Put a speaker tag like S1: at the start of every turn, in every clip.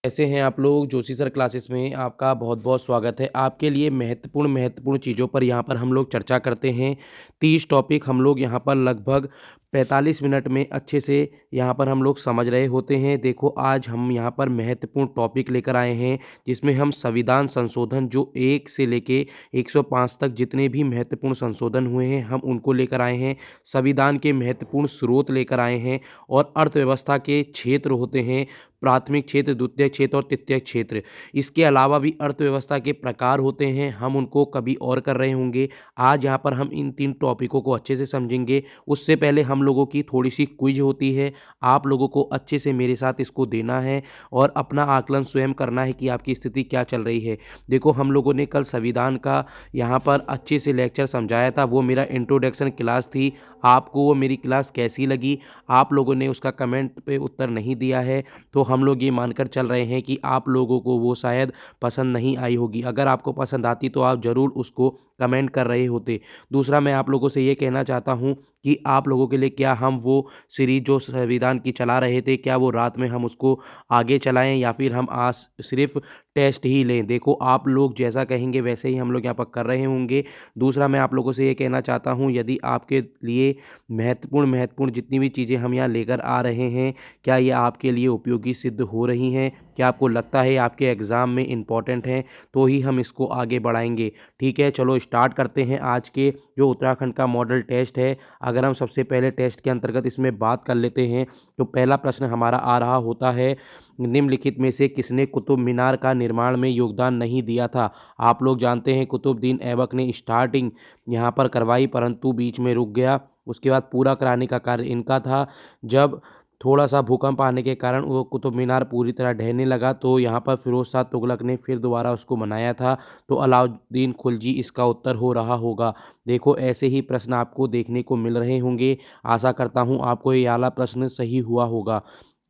S1: कैसे हैं आप लोग? जोशी सर क्लासेस में आपका बहुत-बहुत स्वागत है। आपके लिए महत्वपूर्ण चीज़ों पर यहाँ पर हम लोग चर्चा करते हैं। 30 टॉपिक हम लोग यहाँ पर लगभग 45 मिनट में अच्छे से यहाँ पर हम लोग समझ रहे होते हैं। देखो आज हम यहाँ पर महत्वपूर्ण टॉपिक लेकर आए हैं, जिसमें हम संविधान संशोधन जो 1 से लेके 105 तक जितने भी महत्वपूर्ण संशोधन हुए हैं, हम उनको लेकर आए हैं। संविधान के महत्वपूर्ण स्रोत लेकर आए हैं और अर्थव्यवस्था के क्षेत्र होते हैं, प्राथमिक क्षेत्र, द्वितीयक क्षेत्र और तृतीयक क्षेत्र। इसके अलावा भी अर्थव्यवस्था के प्रकार होते हैं, हम उनको कभी और कर रहे होंगे। आज यहाँ पर हम इन 3 टॉपिकों को अच्छे से समझेंगे। उससे पहले हम लोगों की थोड़ी-सी क्विज़ होती है। आप लोगों को अच्छे से मेरे साथ इसको देना है और अपना आकलन स्वयं करना है कि आपकी स्थिति क्या चल रही है। देखो हम लोगों ने कल संविधान का यहाँ पर अच्छे से लेक्चर समझाया था, वो मेरा इंट्रोडक्शन क्लास थी। आपको वो मेरी क्लास कैसी लगी? आप लोगों ने उसका कमेंट पे उत्तर नहीं दिया है, तो हम लोग ये मानकर चल रहे हैं कि आप लोगों को वो शायद पसंद नहीं आई होगी। अगर आपको पसंद आती तो आप ज़रूर उसको कमेंट कर रहे होते। दूसरा मैं आप लोगों से ये कहना चाहता हूँ कि आप लोगों के लिए क्या हम वो सीरीज़ जो संविधान की चला रहे थे, क्या वो रात में हम उसको आगे चलाएँ या फिर हम आज सिर्फ़ टेस्ट ही लें? देखो आप लोग जैसा कहेंगे वैसे ही हम लोग यहाँ पर कर रहे होंगे। दूसरा मैं आप लोगों से ये कहना चाहता हूँ, यदि आपके लिए महत्वपूर्ण जितनी भी चीज़ें हम यहाँ लेकर आ रहे हैं, क्या ये आपके लिए उपयोगी सिद्ध हो रही हैं? क्या आपको लगता है आपके एग्ज़ाम में इम्पोर्टेंट हैं? तो ही हम इसको आगे बढ़ाएँगे। ठीक है, चलो स्टार्ट करते हैं आज के जो उत्तराखंड का मॉडल टेस्ट है। अगर हम सबसे पहले टेस्ट के अंतर्गत इसमें बात कर लेते हैं, तो पहला प्रश्न हमारा आ रहा होता है, निम्नलिखित में से किसने कुतुब मीनार का निर्माण में योगदान नहीं दिया था? आप लोग जानते हैं कुतुबुद्दीन ऐबक ने स्टार्टिंग यहाँ पर करवाई, परंतु बीच में रुक गया। उसके बाद पूरा कराने का कार्य इनका था। जब थोड़ा-सा भूकंप आने के कारण वो कुतुब मीनार पूरी तरह ढहने लगा, तो यहाँ पर फ़िरोज़ शाह तुगलक ने फिर दोबारा उसको बनाया था। तो अलाउद्दीन खिलजी इसका उत्तर हो रहा होगा। देखो ऐसे ही प्रश्न आपको देखने को मिल रहे होंगे। आशा करता हूँ आपको ये वाला प्रश्न सही हुआ होगा।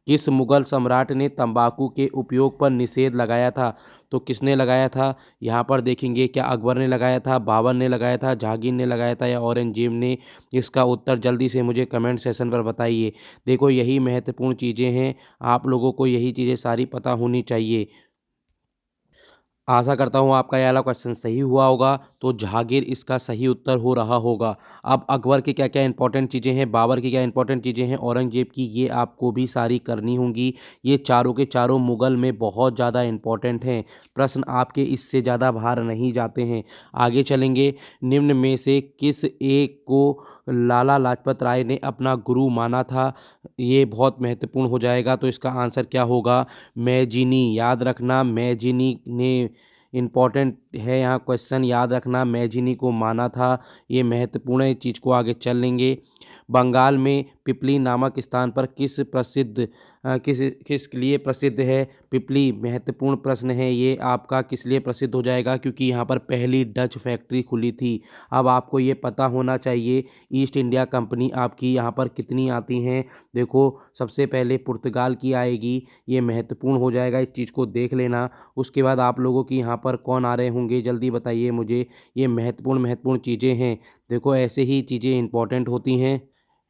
S1: किस मुगल सम्राट ने तंबाकू के उपयोग पर निषेध लगाया था? तो किसने लगाया था? यहाँ पर देखेंगे, क्या अकबर ने लगाया था, बाबर ने लगाया था, जहांगीर ने लगाया था या औरंगजेब ने? इसका उत्तर जल्दी से मुझे कमेंट सेशन पर बताइए। देखो यही महत्वपूर्ण चीज़ें हैं, आप लोगों को यही चीज़ें सारी पता होनी चाहिए। आशा करता हूँ आपका ये वाला क्वेश्चन सही हुआ होगा, तो जहांगीर इसका सही उत्तर हो रहा होगा। अब अकबर की क्या-क्या इंपॉर्टेंट चीज़ें हैं, बाबर की क्या इंपॉर्टेंट चीज़ें हैं, औरंगजेब की, ये आपको भी सारी करनी होंगी। ये चारों के चारों मुगल में बहुत ज़्यादा इंपॉर्टेंट हैं। प्रश्न आपके इससे ज़्यादा बाहर नहीं जाते हैं। आगे चलेंगे, निम्न में से किस एक को लाला लाजपत राय ने अपना गुरु माना था? ये बहुत महत्वपूर्ण हो जाएगा, तो इसका आंसर क्या होगा? मैजिनी। याद रखना, मैजिनी ने इम्पॉर्टेंट है यहाँ क्वेश्चन, याद रखना मैजिनी को माना था। ये महत्वपूर्ण है, इस चीज़ को आगे चल लेंगे। बंगाल में पिपली नामक स्थान पर किस किस लिए प्रसिद्ध है? पिपली महत्वपूर्ण प्रश्न है ये आपका, किस लिए प्रसिद्ध हो जाएगा? क्योंकि यहाँ पर पहली डच फैक्ट्री खुली थी। अब आपको ये पता होना चाहिए ईस्ट इंडिया कंपनी आपकी यहाँ पर कितनी आती हैं। देखो सबसे पहले पुर्तगाल की आएगी, ये महत्वपूर्ण हो जाएगा, इस चीज़ को देख लेना। उसके बाद आप लोगों की यहाँ पर कौन आ रहे होंगे, जल्दी बताइए मुझे। ये महत्वपूर्ण चीज़ें हैं। देखो ऐसे ही चीज़ें इंपॉर्टेंट होती हैं।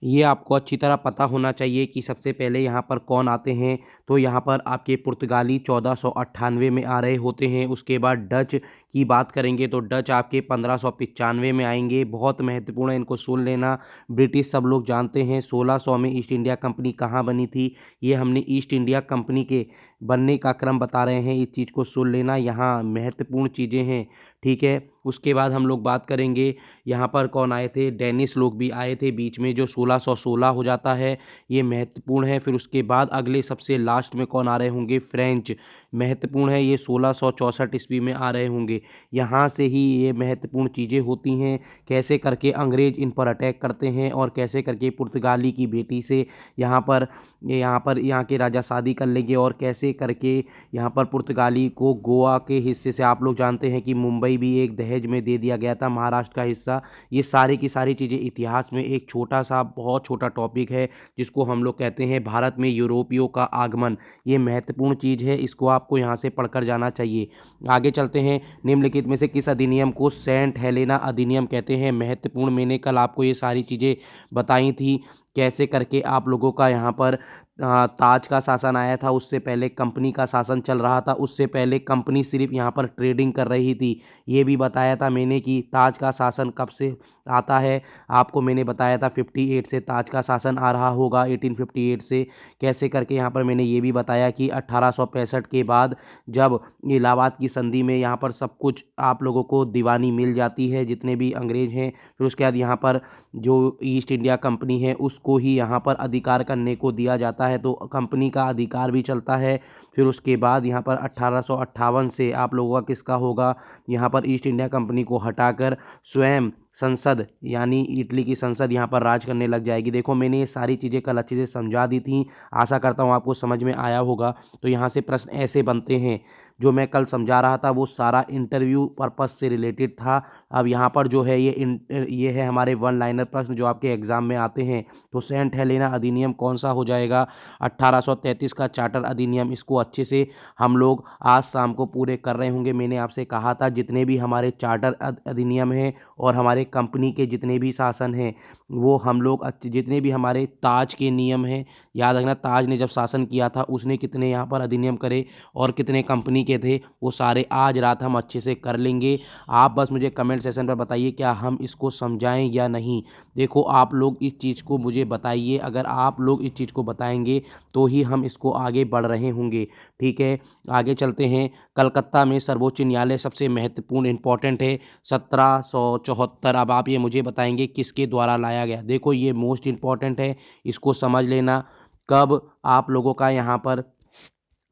S1: ये आपको अच्छी तरह पता होना चाहिए कि सबसे पहले यहाँ पर कौन आते हैं। तो यहाँ पर आपके पुर्तगाली 1498 में आ रहे होते हैं। उसके बाद डच की बात करेंगे तो डच आपके 1595 में आएंगे। बहुत महत्वपूर्ण है, इनको सुन लेना। ब्रिटिश सब लोग जानते हैं। 1600 में ईस्ट इंडिया कंपनी कहाँ बनी थी? ये हमने ईस्ट इंडिया कंपनी के बनने का क्रम बता रहे हैं, इस चीज़ को सुन लेना। यहाँ महत्वपूर्ण चीज़ें हैं, ठीक है। उसके बाद हम लोग बात करेंगे, यहाँ पर कौन आए थे? डेनिस लोग भी आए थे बीच में, जो 1616 हो जाता है, ये महत्वपूर्ण है। फिर उसके बाद अगले सबसे लास्ट में कौन आ रहे होंगे? फ्रेंच। महत्वपूर्ण है, ये 1664 ईस्वी में आ रहे होंगे। यहाँ से ही ये महत्वपूर्ण चीज़ें होती हैं, कैसे करके अंग्रेज इन पर अटैक करते हैं और कैसे करके पुर्तगाली की बेटी से यहाँ के राजा शादी कर लेंगे और कैसे करके यहाँ पर पुर्तगाली को गोवा के हिस्से से, आप लोग जानते हैं कि मुंबई भी एक दहेज में दे दिया गया था, महाराष्ट्र का हिस्सा। ये सारी की सारी चीज़ें इतिहास में एक छोटा सा बहुत छोटा टॉपिक है, जिसको हम लोग कहते हैं भारत में यूरोपियों का आगमन। ये महत्वपूर्ण चीज़ है, इसको आपको यहाँ से पढ़कर जाना चाहिए। आगे चलते हैं, निम्नलिखित में से किस अधिनियम को सेंट हेलेना अधिनियम कहते हैं? महत्वपूर्ण, मैंने कल आपको ये सारी चीज़ें बताई थी, कैसे करके आप लोगों का यहाँ पर ताज का शासन आया था, उससे पहले कंपनी का शासन चल रहा था, उससे पहले कंपनी सिर्फ यहाँ पर ट्रेडिंग कर रही थी। ये भी बताया था मैंने कि ताज का शासन कब से आता है। आपको मैंने बताया था 58 से ताज का शासन आ रहा होगा, 1858 से कैसे करके। यहाँ पर मैंने ये भी बताया कि 1865 के बाद जब इलाहाबाद की संधि में यहाँ पर सब कुछ आप लोगों को दीवानी मिल जाती है, जितने भी अंग्रेज हैं, फिर उसके बाद यहाँ पर जो ईस्ट इंडिया कंपनी है उसको ही यहाँ पर अधिकार करने को दिया जाता है, तो कंपनी का अधिकार भी चलता है। फिर उसके बाद यहाँ पर 1858 से आप लोगों का किसका होगा, यहाँ पर ईस्ट इंडिया कंपनी को हटाकर स्वयं संसद यानी इटली की संसद यहाँ पर राज करने लग जाएगी। देखो मैंने ये सारी चीज़ें कल अच्छे से समझा दी थी, आशा करता हूँ आपको समझ में आया होगा। तो यहाँ से प्रश्न ऐसे बनते हैं, जो मैं कल समझा रहा था वो सारा इंटरव्यू पर्पस से रिलेटेड था। अब यहाँ पर जो है ये है हमारे वन लाइनर प्रश्न जो आपके एग्जाम में आते हैं। तो सेंट हेलेना अधिनियम कौन सा हो जाएगा, 1833 का चार्टर अधिनियम। इसको अच्छे से हम लोग आज शाम को पूरे कर रहे होंगे। मैंने आपसे कहा था जितने भी हमारे चार्टर अधिनियम हैं और हमारे कंपनी के जितने भी शासन हैं वो हम लोग जितने भी हमारे ताज के नियम हैं, याद रखना ताज ने जब शासन किया था उसने कितने यहाँ पर अधिनियम करे और कितने कंपनी के थे, वो सारे आज रात हम अच्छे से कर लेंगे। आप बस मुझे कमेंट सेशन पर बताइए क्या हम इसको समझाएं या नहीं। देखो आप लोग इस चीज़ को मुझे बताइए, अगर आप लोग इस चीज़ को बताएंगे तो ही हम इसको आगे बढ़ रहे होंगे। ठीक है, आगे चलते हैं। कलकत्ता में सर्वोच्च न्यायालय सबसे महत्वपूर्ण इंपॉर्टेंट है 1774। अब आप ये मुझे बताएंगे किसके द्वारा लाया गया। देखो ये मोस्ट इंपॉर्टेंट है, इसको समझ लेना। कब आप लोगों का यहाँ पर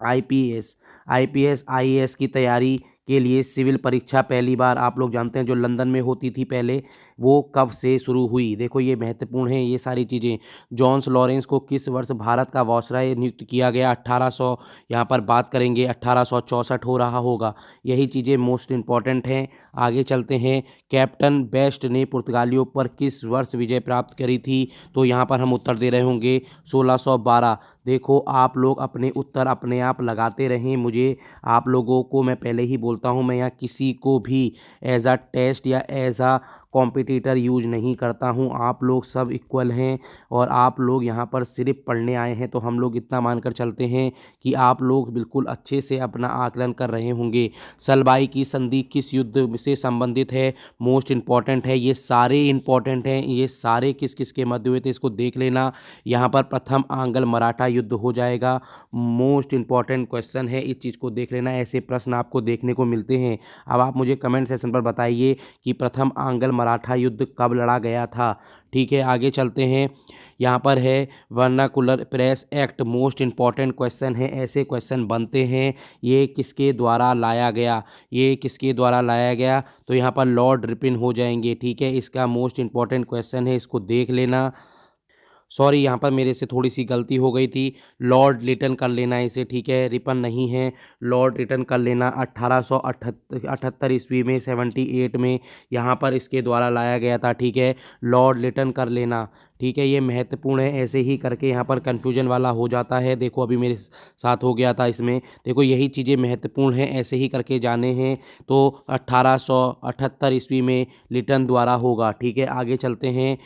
S1: आईपीएस आईएएस की तैयारी के लिए सिविल परीक्षा पहली बार आप लोग जानते हैं जो लंदन में होती थी पहले, वो कब से शुरू हुई। देखो ये महत्वपूर्ण है ये सारी चीज़ें। जॉन्स लॉरेंस को किस वर्ष भारत का वायसराय नियुक्त किया गया, 1800 यहाँ पर बात करेंगे 1864 हो रहा होगा। यही चीज़ें मोस्ट इंपॉर्टेंट हैं। आगे चलते हैं। कैप्टन बेस्ट ने पुर्तगालियों पर किस वर्ष विजय प्राप्त करी थी, तो यहाँ पर हम उत्तर दे रहे होंगे 1612। देखो आप लोग अपने उत्तर अपने आप लगाते रहें, मुझे आप लोगों को मैं पहले ही बोलता हूँ, मैं यहाँ किसी को भी एज अ टेस्ट या एज अ कॉम्पिटिटर यूज नहीं करता हूँ। आप लोग सब इक्वल हैं और आप लोग यहाँ पर सिर्फ पढ़ने आए हैं, तो हम लोग इतना मानकर चलते हैं कि आप लोग बिल्कुल अच्छे से अपना आकलन कर रहे होंगे। सलबाई की संधि किस युद्ध से संबंधित है, मोस्ट इंपॉर्टेंट है। ये सारे इंपॉर्टेंट हैं, ये सारे किस किस के मध्य हुए थे इसको देख लेना। यहाँ पर प्रथम आंग्ल मराठा युद्ध हो जाएगा। मोस्ट इंपॉर्टेंट क्वेश्चन है, इस चीज़ को देख लेना, ऐसे प्रश्न आपको देखने को मिलते हैं। अब आप मुझे कमेंट सेक्शन पर बताइए कि प्रथम आंग्ल मराठा युद्ध कब लड़ा गया था। ठीक है, आगे चलते हैं। यहाँ पर है vernacular press act, most important question है, ऐसे क्वेश्चन बनते हैं। ये किसके द्वारा लाया गया, ये किसके द्वारा लाया गया, तो यहाँ पर लॉर्ड रिपन हो जाएंगे। ठीक है, इसका मोस्ट इंपॉर्टेंट क्वेश्चन है, इसको देख लेना। सॉरी यहाँ पर मेरे से थोड़ी सी गलती हो गई थी, लॉर्ड लिटन कर लेना इसे। ठीक है, रिपन नहीं है, लॉर्ड रिटन कर लेना। 1878 ईस्वी में 78 में यहाँ पर इसके द्वारा लाया गया था। ठीक है, लॉर्ड लिटन कर लेना। ठीक है, ये महत्वपूर्ण है, ऐसे ही करके यहाँ पर कन्फ्यूजन वाला हो जाता है। देखो अभी मेरे साथ हो गया था इसमें, देखो यही चीज़ें महत्वपूर्ण हैं, ऐसे ही करके जाने हैं। तो 1878 ईस्वी में लिटन द्वारा होगा। ठीक है, आगे चलते हैं।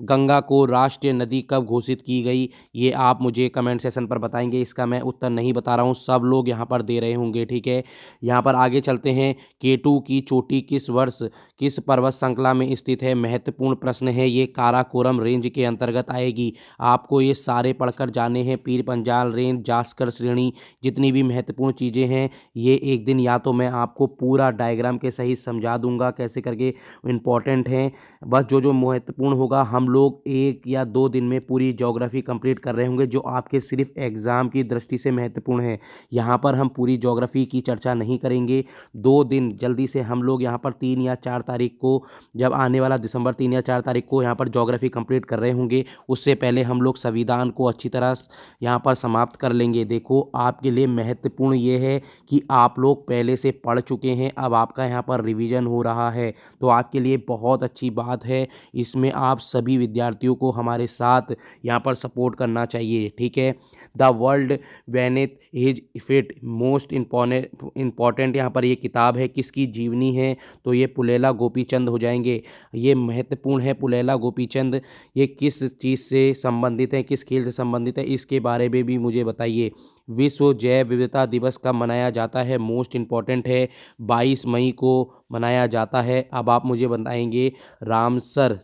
S1: गंगा को राष्ट्रीय नदी कब घोषित की गई, ये आप मुझे कमेंट सेशन पर बताएंगे। इसका मैं उत्तर नहीं बता रहा हूँ, सब लोग यहाँ पर दे रहे होंगे। ठीक है, यहाँ पर आगे चलते हैं। केटू की चोटी किस वर्ष किस पर्वत श्रृंखला में स्थित है, महत्वपूर्ण प्रश्न है, ये काराकोरम रेंज के अंतर्गत आएगी। आपको ये सारे पढ़कर जाने हैं, पीर पंजाल रेंज, जास्कर श्रेणी, जितनी भी महत्वपूर्ण चीज़ें हैं ये एक दिन या तो मैं आपको पूरा डायग्राम के सहित समझा दूंगा कैसे करके इंपॉर्टेंट हैं। बस जो जो महत्वपूर्ण होगा हम लोग 1 या 2 दिन में पूरी ज्योग्राफी कंप्लीट कर रहे होंगे, जो आपके सिर्फ एग्ज़ाम की दृष्टि से महत्वपूर्ण है। यहाँ पर हम पूरी ज्योग्राफी की चर्चा नहीं करेंगे। 2 दिन जल्दी से हम लोग यहाँ पर 3 या 4 तारीख को, जब आने वाला दिसंबर 3 या 4 तारीख को यहाँ पर ज्योग्राफी कंप्लीट कर रहे होंगे, उससे पहले हम लोग संविधान को अच्छी तरह यहाँ पर समाप्त कर लेंगे। देखो आपके लिए महत्वपूर्ण ये है कि आप लोग पहले से पढ़ चुके हैं, अब आपका यहाँ पर रिवीजन हो रहा है, तो आपके लिए बहुत अच्छी बात है। इसमें आप सभी सभी विद्यार्थियों को हमारे साथ यहाँ पर सपोर्ट करना चाहिए। ठीक है, the world beneath his fit most important यहाँ पर ये किताब है, किसकी जीवनी है, तो ये पुलेला गोपीचंद हो जाएंगे। ये महत्वपूर्ण है पुलेला गोपीचंद, ये किस चीज़ से संबंधित है, किस खेल से संबंधित है, इसके बारे में भी मुझे बताइए। विश्व जैव विविधता दिवस कब मनाया जाता है, मोस्ट इम्पॉर्टेंट है, 22 मई को मनाया जाता है। अब आप मुझे बताएंगे रामसर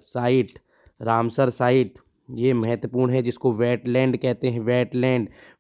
S1: साइट ये महत्वपूर्ण है, जिसको वेटलैंड कहते हैं,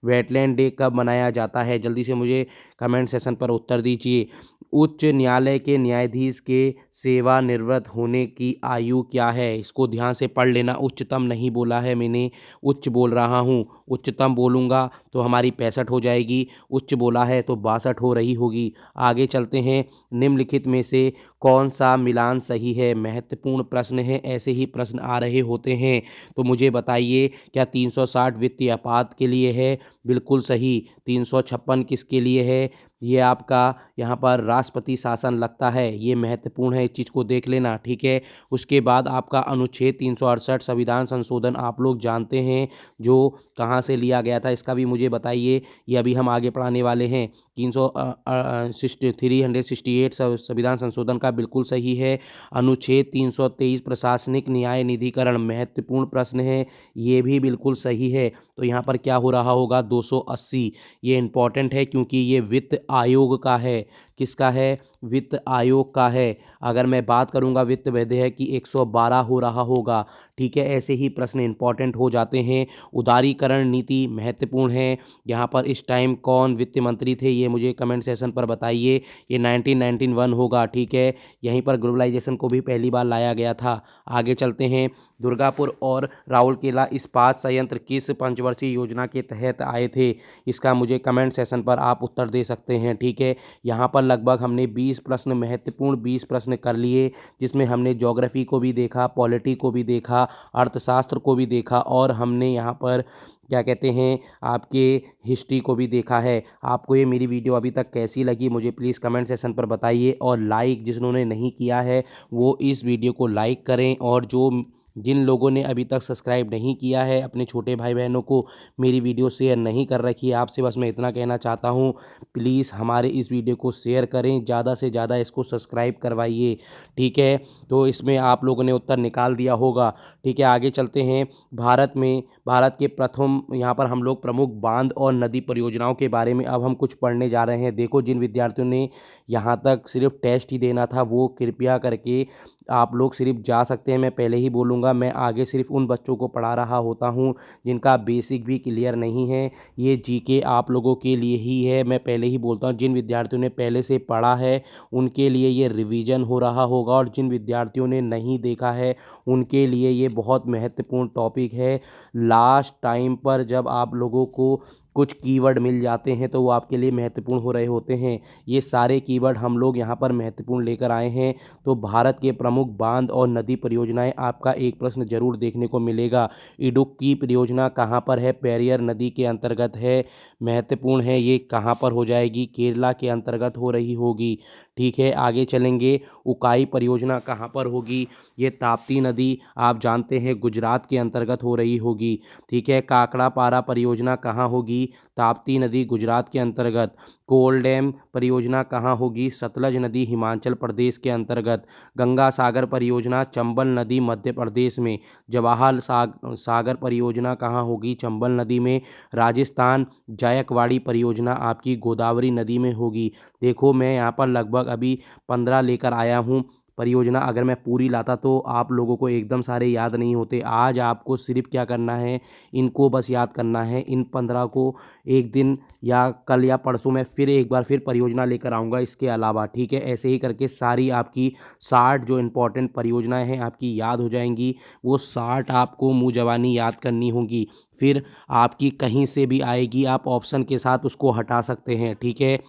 S1: वेटलैंड डे कब मनाया जाता है, जल्दी से मुझे कमेंट सेशन पर उत्तर दीजिए। उच्च न्यायालय के न्यायाधीश के सेवानिवृत्त होने की आयु क्या है, इसको ध्यान से पढ़ लेना। उच्चतम नहीं बोला है मैंने, उच्च बोल रहा हूँ, उच्चतम बोलूँगा तो हमारी 65 हो जाएगी, उच्च बोला है तो 62 हो रही होगी। आगे चलते हैं, निम्नलिखित में से कौन सा मिलान सही है, महत्वपूर्ण प्रश्न है, ऐसे ही प्रश्न आ रहे होते हैं, तो मुझे बताइए क्या 360 वित्तीय आपात के लिए है, बिल्कुल सही। 356 किसके लिए है, ये आपका यहाँ पर राष्ट्रपति शासन लगता है, ये महत्वपूर्ण है, इस चीज़ को देख लेना। ठीक है, उसके बाद आपका अनुच्छेद 368 संविधान संशोधन आप लोग जानते हैं जो कहाँ से लिया गया था, इसका भी मुझे बताइए, ये अभी हम आगे पढ़ाने वाले हैं। 368 संविधान संशोधन का बिल्कुल सही है। अनुच्छेद 323 प्रशासनिक न्याय निधिकरण महत्वपूर्ण प्रश्न है, ये भी बिल्कुल सही है। तो यहाँ पर क्या हो रहा होगा, 280, ये इम्पॉर्टेंट है क्योंकि ये वित्त आयोग का है, किसका है, वित्त आयोग का है। अगर मैं बात करूँगा वित्त विधेयक की 112 हो रहा होगा। ठीक है, ऐसे ही प्रश्न इंपॉर्टेंट हो जाते हैं। उदारीकरण नीति महत्वपूर्ण है, यहाँ पर इस टाइम कौन वित्त मंत्री थे, ये मुझे कमेंट सेशन पर बताइए। ये 1991 होगा। ठीक है, यहीं पर ग्लोबलाइजेशन को भी पहली बार लाया गया था। आगे चलते हैं, दुर्गापुर और राउरकेला इस्पात संयंत्र किस पंचवर्षीय योजना के तहत आए थे, इसका मुझे कमेंट सेशन पर आप उत्तर दे सकते हैं। ठीक है, यहाँ पर लगभग हमने 20 प्रश्न, महत्वपूर्ण 20 प्रश्न कर लिए, जिसमें हमने ज्योग्राफी को भी देखा, पॉलिटी को भी देखा, अर्थशास्त्र को भी देखा, और हमने यहाँ पर क्या कहते हैं आपके हिस्ट्री को भी देखा है। आपको ये मेरी वीडियो अभी तक कैसी लगी मुझे प्लीज़ कमेंट सेशन पर बताइए, और लाइक जिन्होंने नहीं किया है वो इस वीडियो को लाइक करें, और जिन लोगों ने अभी तक सब्सक्राइब नहीं किया है, अपने छोटे भाई बहनों को मेरी वीडियो शेयर नहीं कर रखी है, आपसे बस मैं इतना कहना चाहता हूँ, प्लीज़ हमारे इस वीडियो को शेयर करें, ज़्यादा से ज़्यादा इसको सब्सक्राइब करवाइए। ठीक है, तो इसमें आप लोगों ने उत्तर निकाल दिया होगा। ठीक है, आगे चलते हैं। भारत के प्रथम यहाँ पर हम लोग प्रमुख बांध और नदी परियोजनाओं के बारे में अब हम कुछ पढ़ने जा रहे हैं। देखो, जिन विद्यार्थियों ने यहाँ तक सिर्फ टेस्ट ही देना था वो कृपया करके आप लोग सिर्फ जा सकते हैं, मैं पहले ही बोलूँगा, मैं आगे सिर्फ उन बच्चों को पढ़ा रहा होता हूँ जिनका बेसिक भी क्लियर नहीं है, ये जीके आप लोगों के लिए ही है। मैं पहले ही बोलता हूँ, जिन विद्यार्थियों ने पहले से पढ़ा है उनके लिए ये रिवीजन हो रहा होगा, और जिन विद्यार्थियों ने नहीं देखा है उनके लिए ये बहुत महत्वपूर्ण टॉपिक है। लास्ट टाइम पर जब आप लोगों को कुछ कीवर्ड मिल जाते हैं तो वो आपके लिए महत्वपूर्ण हो रहे होते हैं। ये सारे कीवर्ड हम लोग यहाँ पर महत्वपूर्ण लेकर आए हैं। तो भारत के प्रमुख बांध और नदी परियोजनाएं, आपका एक प्रश्न जरूर देखने को मिलेगा। इडुक्की परियोजना कहाँ पर है, पेरियर नदी के अंतर्गत है, महत्वपूर्ण है, ये कहाँ पर हो जाएगी, केरला के अंतर्गत हो रही होगी। ठीक है, आगे चलेंगे। उकाई परियोजना कहाँ पर होगी, ये ताप्ती नदी आप जानते हैं गुजरात के अंतर्गत हो रही होगी। ठीक है, काकड़ापारा परियोजना कहाँ होगी, ताप्ती नदी गुजरात के अंतर्गत। कोल डैम परियोजना कहाँ होगी, सतलज नदी हिमाचल प्रदेश के अंतर्गत। गंगा सागर परियोजना चंबल नदी मध्य प्रदेश में। जवाहर सागर परियोजना कहाँ होगी, चंबल नदी में। राजस्थान जायकवाड़ी परियोजना आपकी गोदावरी नदी में होगी। देखो, मैं यहाँ पर लगभग अभी 15 लेकर आया हूँ परियोजना, अगर मैं पूरी लाता तो आप लोगों को एकदम सारे याद नहीं होते। आज आपको सिर्फ क्या करना है, इनको बस याद करना है। इन 15 को एक दिन या कल या परसों में फिर एक बार फिर परियोजना लेकर आऊँगा इसके अलावा। ठीक है, ऐसे ही करके सारी आपकी 60 जो इम्पोर्टेंट परियोजनाएं हैं आपकी याद हो जाएंगी। वो 60 आपको मुँह ज़बानी याद करनी होंगी, फिर आपकी कहीं से भी आएगी, आप ऑप्शन के साथ उसको हटा सकते हैं। ठीक है,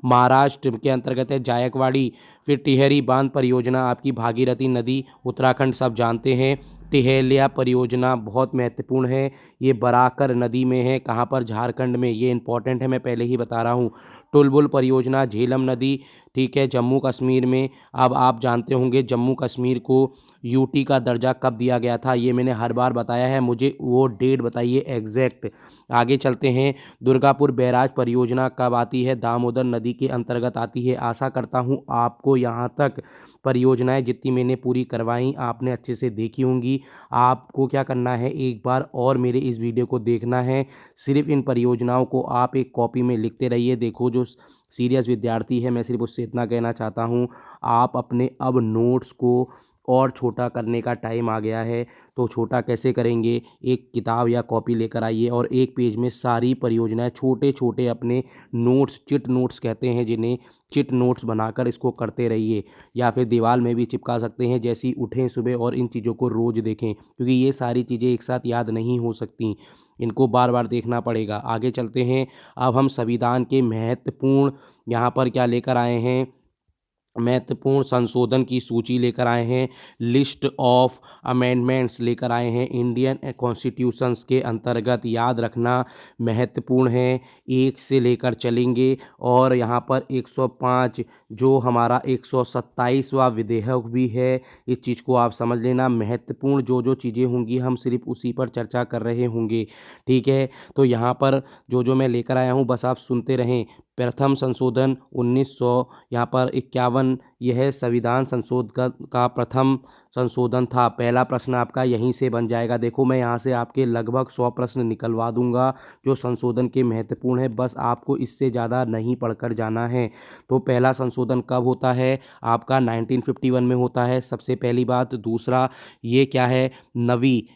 S1: महाराष्ट्र के अंतर्गत है जायकवाड़ी। फिर टिहरी बांध परियोजना आपकी भागीरथी नदी उत्तराखंड सब जानते हैं। टिहलिया परियोजना बहुत महत्वपूर्ण है, ये बराकर नदी में है, कहाँ पर, झारखंड में, ये इंपॉर्टेंट है, मैं पहले ही बता रहा हूँ। टुलबुल परियोजना झेलम नदी, ठीक है, जम्मू कश्मीर में। अब आप जानते होंगे जम्मू कश्मीर को यूटी का दर्जा कब दिया गया था, ये मैंने हर बार बताया है, मुझे वो डेट बताइए एग्जैक्ट। आगे चलते हैं, दुर्गापुर बैराज परियोजना कब आती है, दामोदर नदी के अंतर्गत आती है। आशा करता हूँ आपको यहाँ तक परियोजनाएं जितनी मैंने पूरी करवाई आपने अच्छे से देखी होंगी। आपको क्या करना है, एक बार और मेरे इस वीडियो को देखना है। सिर्फ इन परियोजनाओं को आप एक कॉपी में लिखते रहिए। देखो जो सीरियस विद्यार्थी है, मैं सिर्फ उससे इतना कहना चाहता हूँ, आप अपने अब नोट्स को और छोटा करने का टाइम आ गया है। तो छोटा कैसे करेंगे, एक किताब या कॉपी लेकर आइए और एक पेज में सारी परियोजनाएं छोटे छोटे अपने नोट्स, चिट नोट्स कहते हैं जिन्हें, चिट नोट्स बनाकर इसको करते रहिए। या फिर दीवार में भी चिपका सकते हैं, जैसी उठें सुबह और इन चीज़ों को रोज़ देखें, क्योंकि ये सारी चीज़ें एक साथ याद नहीं हो सकती, इनको बार बार देखना पड़ेगा। आगे चलते हैं, अब हम संविधान के महत्वपूर्ण यहाँ पर क्या लेकर आए हैं, महत्वपूर्ण संशोधन की सूची लेकर आए हैं, लिस्ट ऑफ अमेंडमेंट्स लेकर आए हैं इंडियन कॉन्स्टिट्यूशंस के अंतर्गत। याद रखना महत्वपूर्ण है, एक से लेकर चलेंगे। और यहाँ पर 105 जो हमारा 127वां विधेयक भी है, इस चीज़ को आप समझ लेना। महत्वपूर्ण जो जो चीज़ें होंगी हम सिर्फ उसी पर चर्चा कर रहे होंगे, ठीक है। तो यहाँ पर जो जो मैं लेकर आया हूँ बस आप सुनते रहें। प्रथम संशोधन 1900 यहाँ पर 51, यह संविधान संशोधन का प्रथम संशोधन था। पहला प्रश्न आपका यहीं से बन जाएगा। देखो मैं यहाँ से आपके लगभग 100 प्रश्न निकलवा दूंगा जो संशोधन के महत्वपूर्ण है, बस आपको इससे ज़्यादा नहीं पढ़कर जाना है। तो पहला संशोधन कब होता है आपका, 1951 में होता है, सबसे पहली बात। दूसरा, ये क्या है,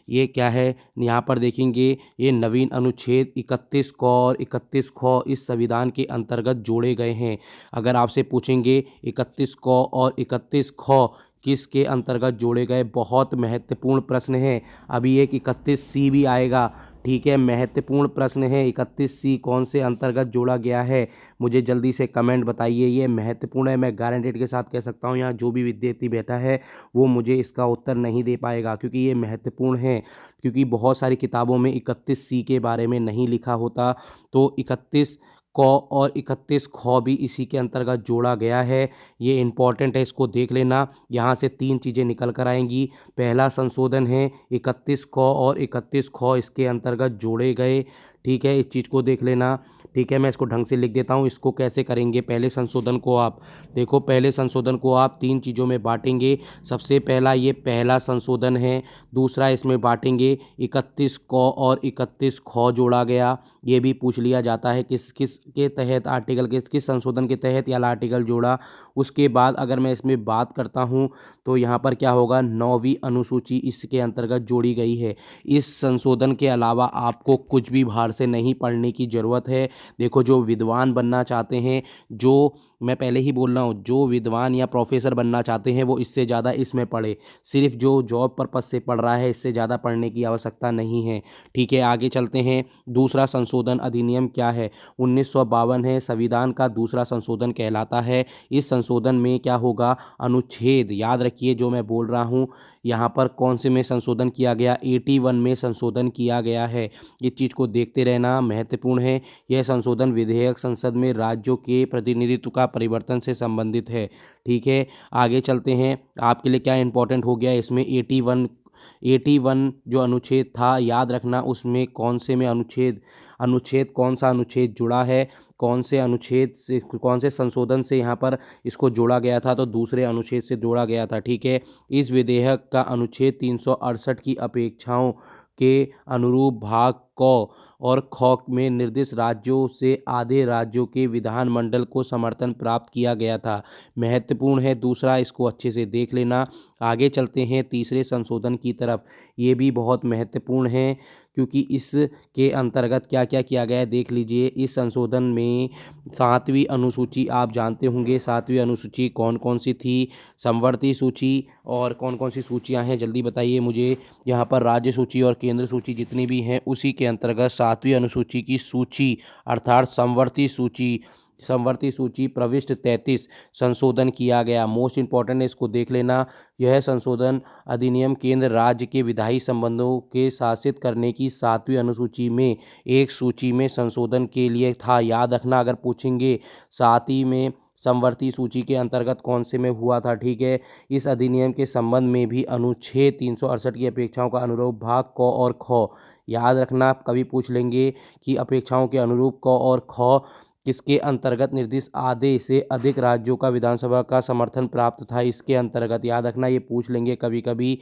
S1: ये क्या है, यहाँ पर देखेंगे, ये नवीन अनुच्छेद 31 क और 31 ख इस संविधान के अंतर्गत जोड़े गए हैं। अगर आपसे पूछेंगे 31 क और 31 ख किसके अंतर्गत जोड़े गए, बहुत महत्वपूर्ण प्रश्न है। अभी एक 31 सी भी आएगा, ठीक है, महत्वपूर्ण प्रश्न है। 31 सी कौन से अंतर्गत जोड़ा गया है, मुझे जल्दी से कमेंट बताइए। ये महत्वपूर्ण है, मैं गारंटेड के साथ कह सकता हूँ यहाँ जो भी विद्यार्थी बैठा है वो मुझे इसका उत्तर नहीं दे पाएगा, क्योंकि ये महत्वपूर्ण है। क्योंकि बहुत सारी किताबों में 31 सी के बारे में नहीं लिखा होता, तो 31 क और 31 ख भी इसी के अंतर्गत जोड़ा गया है। ये इंपॉर्टेंट है, इसको देख लेना। यहाँ से 3 चीज़ें निकल कर आएंगी। पहला संशोधन है 31 क और 31 ख इसके अंतर्गत जोड़े गए, ठीक है, इस चीज़ को देख लेना। ठीक है, मैं इसको ढंग से लिख देता हूँ। इसको कैसे करेंगे, पहले संशोधन को आप देखो, पहले संशोधन को आप 3 चीज़ों में बांटेंगे। सबसे पहला ये पहला संशोधन है। दूसरा, इसमें बांटेंगे 31 क और 31 ख जोड़ा गया। ये भी पूछ लिया जाता है किस किस के तहत आर्टिकल, किस संशोधन के तहत या आर्टिकल जोड़ा। उसके बाद अगर मैं इसमें बात करता हूँ तो यहाँ पर क्या होगा, 9वीं अनुसूची इसके अंतर्गत जोड़ी गई है। इस संशोधन के अलावा आपको कुछ भी बाहर से नहीं पढ़ने की ज़रूरत है। देखो जो विद्वान बनना चाहते हैं, जो मैं पहले ही बोल रहा हूँ, जो विद्वान या प्रोफेसर बनना चाहते हैं वो इससे ज़्यादा इसमें पढ़े। सिर्फ जो जॉब पर्पस से पढ़ रहा है इससे ज़्यादा पढ़ने की आवश्यकता नहीं है, ठीक है। आगे चलते हैं, दूसरा संशोधन अधिनियम क्या है, 1952 है, संविधान का दूसरा संशोधन कहलाता है। इस संशोधन में क्या होगा, अनुच्छेद, याद रखिए जो मैं बोल रहा हूँ, यहाँ पर कौन से में संशोधन किया गया, 81 में संशोधन किया गया है। इस चीज़ को देखते रहना, महत्वपूर्ण है। यह संशोधन विधेयक संसद में राज्यों के प्रतिनिधित्व का परिवर्तन से संबंधित है, ठीक है। आगे चलते हैं, आपके लिए क्या इंपॉर्टेंट हो गया इसमें, 81 जो अनुच्छेद था, याद रखना उसमें कौन से में अनुच्छेद कौन सा अनुच्छेद जुड़ा है, कौन से अनुच्छेद से, कौन से संशोधन से यहाँ पर इसको जोड़ा गया था, तो दूसरे अनुच्छेद से जोड़ा गया था, ठीक है। इस विधेयक का अनुच्छेद 368 की अपेक्षाओं के अनुरूप भाग क और ख में निर्दिष्ट राज्यों से आधे राज्यों के विधानमंडल को समर्थन प्राप्त किया गया था। महत्वपूर्ण है दूसरा, इसको अच्छे से देख लेना। आगे चलते हैं तीसरे संशोधन की तरफ, ये भी बहुत महत्वपूर्ण है क्योंकि इसके अंतर्गत क्या क्या किया गया है देख लीजिए। इस संशोधन में 7वीं अनुसूची, आप जानते होंगे 7वीं अनुसूची कौन कौन सी थी, समवर्ती सूची, और कौन कौन सी सूचियां हैं जल्दी बताइए मुझे। यहाँ पर राज्य सूची और केंद्र सूची जितनी भी हैं उसी के अंतर्गत 7वीं अनुसूची की सूची अर्थात समवर्ती सूची प्रविष्ट 33 संशोधन किया गया। मोस्ट इंपॉर्टेंट है, इसको देख लेना। यह संशोधन अधिनियम केंद्र राज्य के विधायी संबंधों के शासित करने की 7वीं अनुसूची में एक सूची में संशोधन के लिए था। याद रखना, अगर पूछेंगे समवर्ती सूची के अंतर्गत कौन से में हुआ था। ठीक है, इस अधिनियम के संबंध में भी अनुच्छेद 368 की अपेक्षाओं का अनुरूप भाग क और ख, याद रखना कभी पूछ लेंगे कि अपेक्षाओं के अनुरूप क और ख किसके अंतर्गत निर्दिष्ट आधे से अधिक राज्यों का विधानसभा का समर्थन प्राप्त था। इसके अंतर्गत याद रखना, ये पूछ लेंगे कभी कभी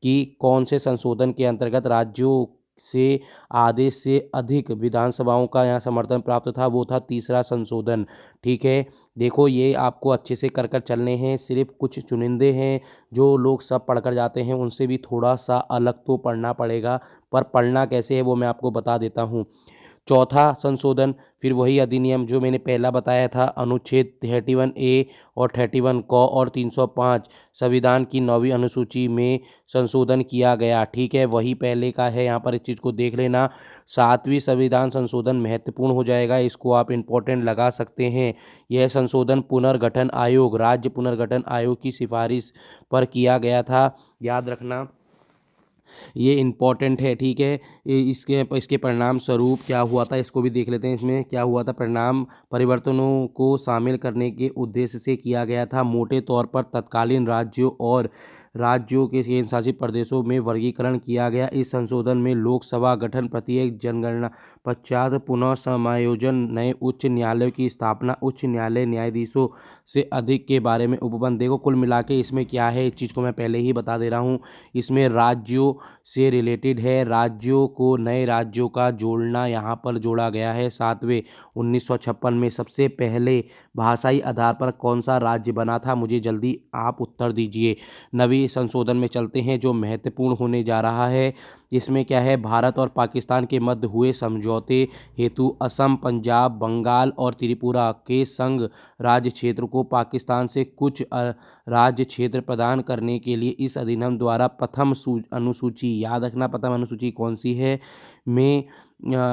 S1: कि कौन से संशोधन के अंतर्गत राज्यों से आधे से अधिक विधानसभाओं का यहाँ समर्थन प्राप्त था, वो था तीसरा संशोधन। ठीक है, देखो ये आपको अच्छे से कर कर चलने हैं, सिर्फ कुछ चुनिंदे हैं जो लोग सब पढ़कर जाते हैं, उनसे भी थोड़ा सा अलग तो पढ़ना पड़ेगा, पर पढ़ना कैसे है वो मैं आपको बता देता हूँ। चौथा संशोधन, फिर वही अधिनियम जो मैंने पहला बताया था, अनुच्छेद 31A और 31 क और 305 संविधान की 9वीं अनुसूची में संशोधन किया गया। ठीक है, वही पहले का है, यहाँ पर इस चीज़ को देख लेना। 7वीं संविधान संशोधन महत्वपूर्ण हो जाएगा, इसको आप इम्पोर्टेंट लगा सकते हैं। यह संशोधन पुनर्गठन आयोग, राज्य पुनर्गठन आयोग की सिफारिश पर किया गया था, याद रखना ये इम्पॉर्टेंट है। ठीक है, इसके इसके परिणाम स्वरूप क्या हुआ था इसको भी देख लेते हैं। इसमें क्या हुआ था, परिणाम परिवर्तनों को शामिल करने के उद्देश्य से किया गया था। मोटे तौर पर तत्कालीन राज्यों और राज्यों के केंद्र शासित प्रदेशों में वर्गीकरण किया गया। इस संशोधन में लोकसभा गठन, प्रत्येक जनगणना पश्चात पुनः समायोजन, नए उच्च न्यायालयों की स्थापना, उच्च न्यायालय न्यायाधीशों से अधिक के बारे में उपबंध। देखो कुल मिला के इसमें क्या है, इस चीज़ को मैं पहले ही बता दे रहा हूँ, इसमें राज्यों से रिलेटेड है। राज्यों को नए राज्यों का जोड़ना यहाँ पर जोड़ा गया है। 7वें 1956 में सबसे पहले भाषाई आधार पर कौन सा राज्य बना था, मुझे जल्दी आप उत्तर दीजिए। नवीं संशोधन में चलते हैं जो महत्वपूर्ण होने जा रहा है। इसमें क्या है, भारत और पाकिस्तान के मध्य हुए समझौते हेतु असम, पंजाब, बंगाल और त्रिपुरा के संघ राज्य क्षेत्र को पाकिस्तान से कुछ राज्य क्षेत्र प्रदान करने के लिए इस अधिनियम द्वारा प्रथम अनुसूची, याद रखना प्रथम अनुसूची कौन सी है, में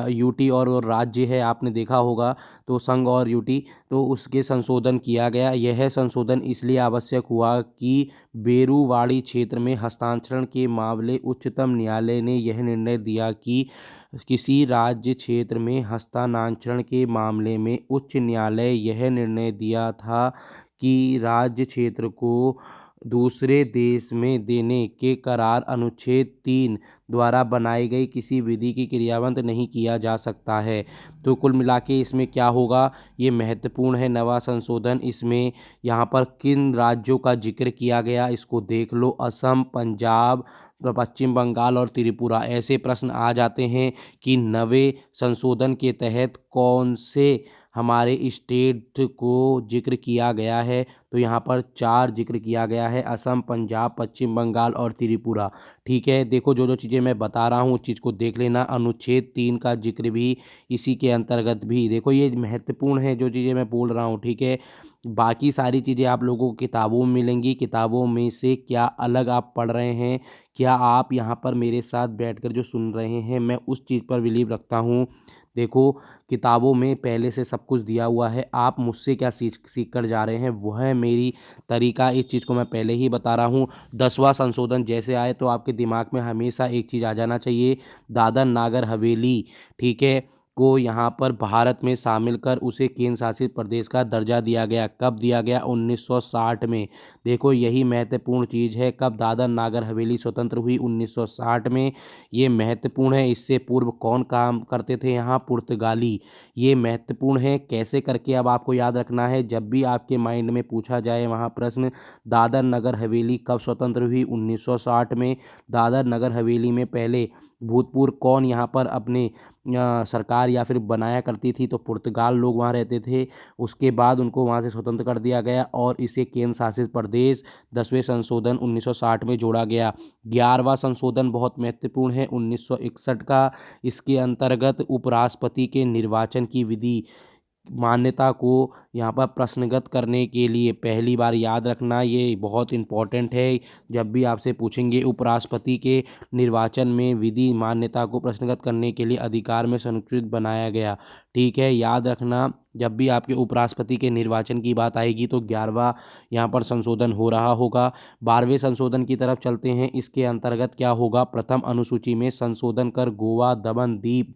S1: यूटी और राज्य है, आपने देखा होगा, तो संघ और यूटी, तो उसके संशोधन किया गया। यह संशोधन इसलिए आवश्यक हुआ कि बेरुवाड़ी क्षेत्र में हस्तांतरण के मामले उच्चतम न्यायालय ने यह निर्णय दिया कि किसी राज्य क्षेत्र में हस्तांतरण के मामले में उच्च न्यायालय यह निर्णय दिया था कि राज्य क्षेत्र को दूसरे देश में देने के करार अनुच्छेद 3 द्वारा बनाई गई किसी विधि की क्रियान्वित नहीं किया जा सकता है। तो कुल मिला के इसमें क्या होगा, ये महत्वपूर्ण है नवा संशोधन। इसमें यहाँ पर किन राज्यों का जिक्र किया गया इसको देख लो, असम, पंजाब, पश्चिम बंगाल और त्रिपुरा। ऐसे प्रश्न आ जाते हैं कि नवे संशोधन के तहत कौन से हमारे स्टेट को जिक्र किया गया है, तो यहाँ पर 4 जिक्र किया गया है, असम, पंजाब, पश्चिम बंगाल और त्रिपुरा। ठीक है, देखो जो जो चीज़ें मैं बता रहा हूँ उस चीज़ को देख लेना। अनुच्छेद 3 का जिक्र भी इसी के अंतर्गत भी, देखो ये महत्वपूर्ण है जो चीज़ें मैं बोल रहा हूँ। ठीक है, बाकी सारी चीज़ें आप लोगों को किताबों में मिलेंगी, किताबों में से क्या अलग आप पढ़ रहे हैं, क्या आप यहाँ पर मेरे साथ बैठकर जो सुन रहे हैं, मैं उस चीज़ पर बिलीव रखता हूँ। देखो किताबों में पहले से सब कुछ दिया हुआ है, आप मुझसे क्या सीख कर जा रहे हैं वह है मेरी तरीका, इस चीज़ को मैं पहले ही बता रहा हूँ। 10वां संशोधन जैसे आए तो आपके दिमाग में हमेशा एक चीज़ आ जाना चाहिए, दादर नागर हवेली, ठीक है, को यहाँ पर भारत में शामिल कर उसे केंद्र शासित प्रदेश का दर्जा दिया गया। कब दिया गया, 1960 में। देखो यही महत्वपूर्ण चीज़ है, कब दादर नागर हवेली स्वतंत्र हुई, 1960 में। ये महत्वपूर्ण है। इससे पूर्व कौन काम करते थे यहाँ, पुर्तगाली। ये महत्वपूर्ण है, कैसे करके अब आपको याद रखना है, जब भी आपके माइंड में पूछा जाए वहाँ प्रश्न, दादर नगर हवेली कब स्वतंत्र हुई, 1960 में। दादर नगर हवेली में पहले भूतपूर्व कौन यहाँ पर अपने सरकार या फिर बनाया करती थी, तो पुर्तगाल लोग वहाँ रहते थे। उसके बाद उनको वहाँ से स्वतंत्र कर दिया गया और इसे केंद्र शासित प्रदेश 10वें संशोधन 1960 में जोड़ा गया। 11वां संशोधन बहुत महत्वपूर्ण है, 1961 का। इसके अंतर्गत उपराष्ट्रपति के निर्वाचन की विधि मान्यता को यहाँ पर प्रश्नगत करने के लिए, पहली बार याद रखना ये बहुत इम्पोर्टेंट है, जब भी आपसे पूछेंगे उपराष्ट्रपति के निर्वाचन में विधि मान्यता को प्रश्नगत करने के लिए अधिकार में संरक्षित बनाया गया। ठीक है, याद रखना जब भी आपके उपराष्ट्रपति के निर्वाचन की बात आएगी तो 11वां यहाँ पर संशोधन हो रहा होगा। 12वें संशोधन की तरफ चलते हैं। इसके अंतर्गत क्या होगा, प्रथम अनुसूची में संशोधन कर गोवा, दमन दीव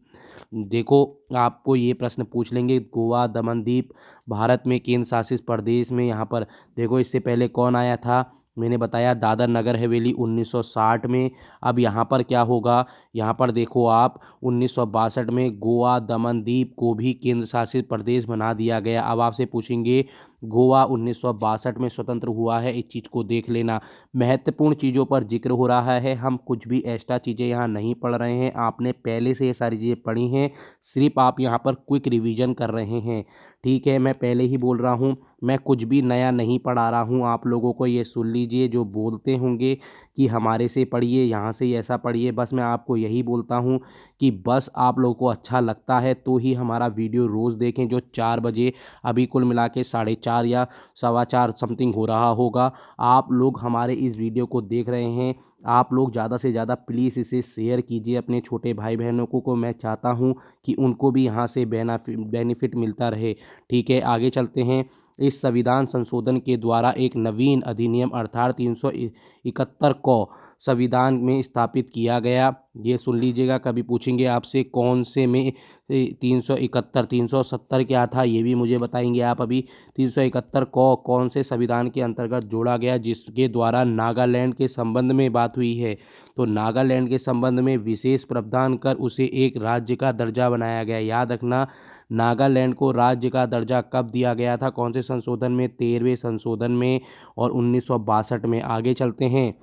S1: देखो, आपको ये प्रश्न पूछ लेंगे गोवा, दमन दीप भारत में केंद्र शासित प्रदेश में यहाँ पर देखो इससे पहले कौन आया था। मैंने बताया दादर नगर हवेली 1960 में। अब यहाँ पर क्या होगा, यहाँ पर देखो आप 1962 में गोवा दमन दीप को भी केंद्र शासित प्रदेश बना दिया गया। अब आपसे पूछेंगे गोवा 1962 में स्वतंत्र हुआ है, इस चीज़ को देख लेना। महत्वपूर्ण चीज़ों पर जिक्र हो रहा है, हम कुछ भी एक्स्ट्रा चीज़ें यहाँ नहीं पढ़ रहे हैं, आपने पहले से ये सारी चीज़ें पढ़ी हैं, सिर्फ आप यहाँ पर क्विक रिवीजन कर रहे हैं। ठीक है, मैं पहले ही बोल रहा हूँ, मैं कुछ भी नया नहीं पढ़ा रहा हूँ आप लोगों को। ये सुन लीजिए, जो बोलते होंगे कि हमारे से पढ़िए, यहाँ से ऐसा पढ़िए, बस मैं आपको यही बोलता हूँ कि बस आप लोगों को अच्छा लगता है तो ही हमारा वीडियो रोज़ देखें, जो 4 बजे अभी कुल मिला के 4:30 या 4:15 समथिंग हो रहा होगा। आप लोग हमारे इस वीडियो को देख रहे हैं, आप लोग ज़्यादा से ज़्यादा प्लीज़ इसे शेयर कीजिए अपने छोटे भाई बहनों को मैं चाहता हूँ कि उनको भी यहाँ से बेनिफिट मिलता रहे। ठीक है, आगे चलते हैं। इस संविधान संशोधन के द्वारा एक नवीन अधिनियम अर्थात 371 को संविधान में स्थापित किया गया। ये सुन लीजिएगा, कभी पूछेंगे आपसे कौन से में 371, 370 क्या था, ये भी मुझे बताएंगे आप अभी। 371 को कौन से संविधान के अंतर्गत जोड़ा गया, जिसके द्वारा नागालैंड के संबंध में बात हुई है। तो नागालैंड के संबंध में विशेष प्रावधान कर उसे एक राज्य का दर्जा बनाया गया। याद रखना, नागालैंड को राज्य का दर्जा कब दिया गया था, कौन से संशोधन में, 13वें संशोधन में और 1962 में। आगे चलते हैं।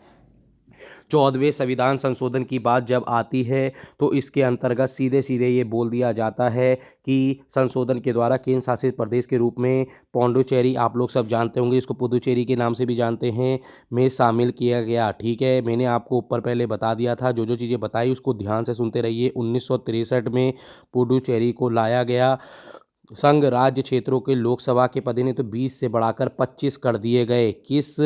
S1: 14वें संविधान संशोधन की बात जब आती है तो इसके अंतर्गत सीधे सीधे ये बोल दिया जाता है कि संशोधन के द्वारा केंद्र शासित प्रदेश के रूप में पौंडुचेरी, आप लोग सब जानते होंगे, इसको पुदुचेरी के नाम से भी जानते हैं, में शामिल किया गया। ठीक है, मैंने आपको ऊपर पहले बता दिया था, जो जो चीज़ें बताई उसको ध्यान से सुनते रहिए। 1963 में पुडुचेरी को लाया गया। संघ राज्य क्षेत्रों के लोकसभा के प्रतिनिधित्व 20 से बढ़ाकर 25 कर दिए गए। किस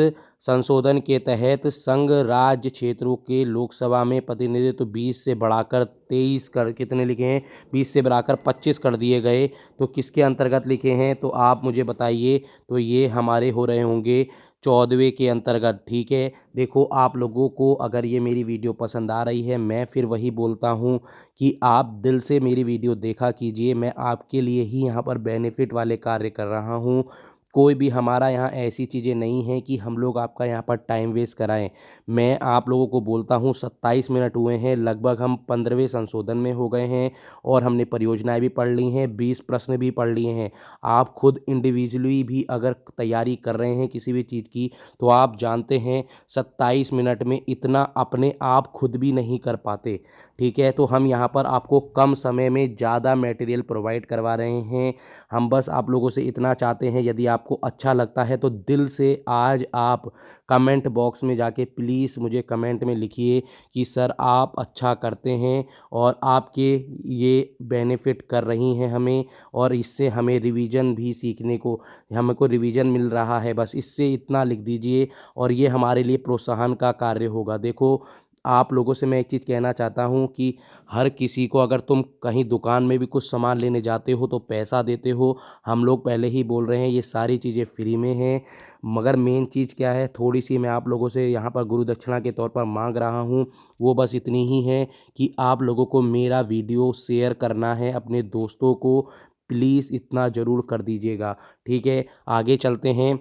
S1: संशोधन के तहत संघ राज्य क्षेत्रों के लोकसभा में प्रतिनिधित्व 20 से बढ़ाकर 23 कर, कितने लिखे हैं, 20 से बढ़ाकर 25 कर दिए गए। तो किसके अंतर्गत लिखे हैं, तो आप मुझे बताइए। तो ये हमारे हो रहे होंगे 14वें के अंतर्गत। ठीक है, देखो आप लोगों को अगर ये मेरी वीडियो पसंद आ रही है, मैं फिर वही बोलता हूँ कि आप दिल से मेरी वीडियो देखा कीजिए। मैं आपके लिए ही यहाँ पर बेनिफिट वाले कार्य कर रहा हूँ। कोई भी हमारा यहाँ ऐसी चीज़ें नहीं हैं कि हम लोग आपका यहाँ पर टाइम वेस्ट कराएं। मैं आप लोगों को बोलता हूँ 27 मिनट हुए हैं, लगभग हम 15वें संशोधन में हो गए हैं और हमने परियोजनाएं भी पढ़ ली हैं, 20 प्रश्न भी पढ़ लिए हैं। आप खुद इंडिविजुअली भी अगर तैयारी कर रहे हैं किसी भी चीज़ की, तो आप जानते हैं 27 मिनट में इतना अपने आप खुद भी नहीं कर पाते। ठीक है, तो हम यहाँ पर आपको कम समय में ज़्यादा मटेरियल प्रोवाइड करवा रहे हैं। हम बस आप लोगों से इतना चाहते हैं, यदि आपको अच्छा लगता है तो दिल से आज आप कमेंट बॉक्स में जाके प्लीज़ मुझे कमेंट में लिखिए कि सर आप अच्छा करते हैं और आपके ये बेनिफिट कर रही हैं हमें, और इससे हमें रिवीजन भी सीखने को, हमको रिवीजन मिल रहा है। बस इससे इतना लिख दीजिए और ये हमारे लिए प्रोत्साहन का कार्य होगा। देखो, आप लोगों से मैं एक चीज़ कहना चाहता हूँ कि हर किसी को, अगर तुम कहीं दुकान में भी कुछ सामान लेने जाते हो तो पैसा देते हो। हम लोग पहले ही बोल रहे हैं ये सारी चीज़ें फ्री में हैं, मगर मेन चीज़ क्या है, थोड़ी सी मैं आप लोगों से यहाँ पर गुरु दक्षिणा के तौर पर मांग रहा हूँ। वो बस इतनी ही है कि आप लोगों को मेरा वीडियो शेयर करना है अपने दोस्तों को, प्लीज़ इतना ज़रूर कर दीजिएगा। ठीक है, आगे चलते हैं।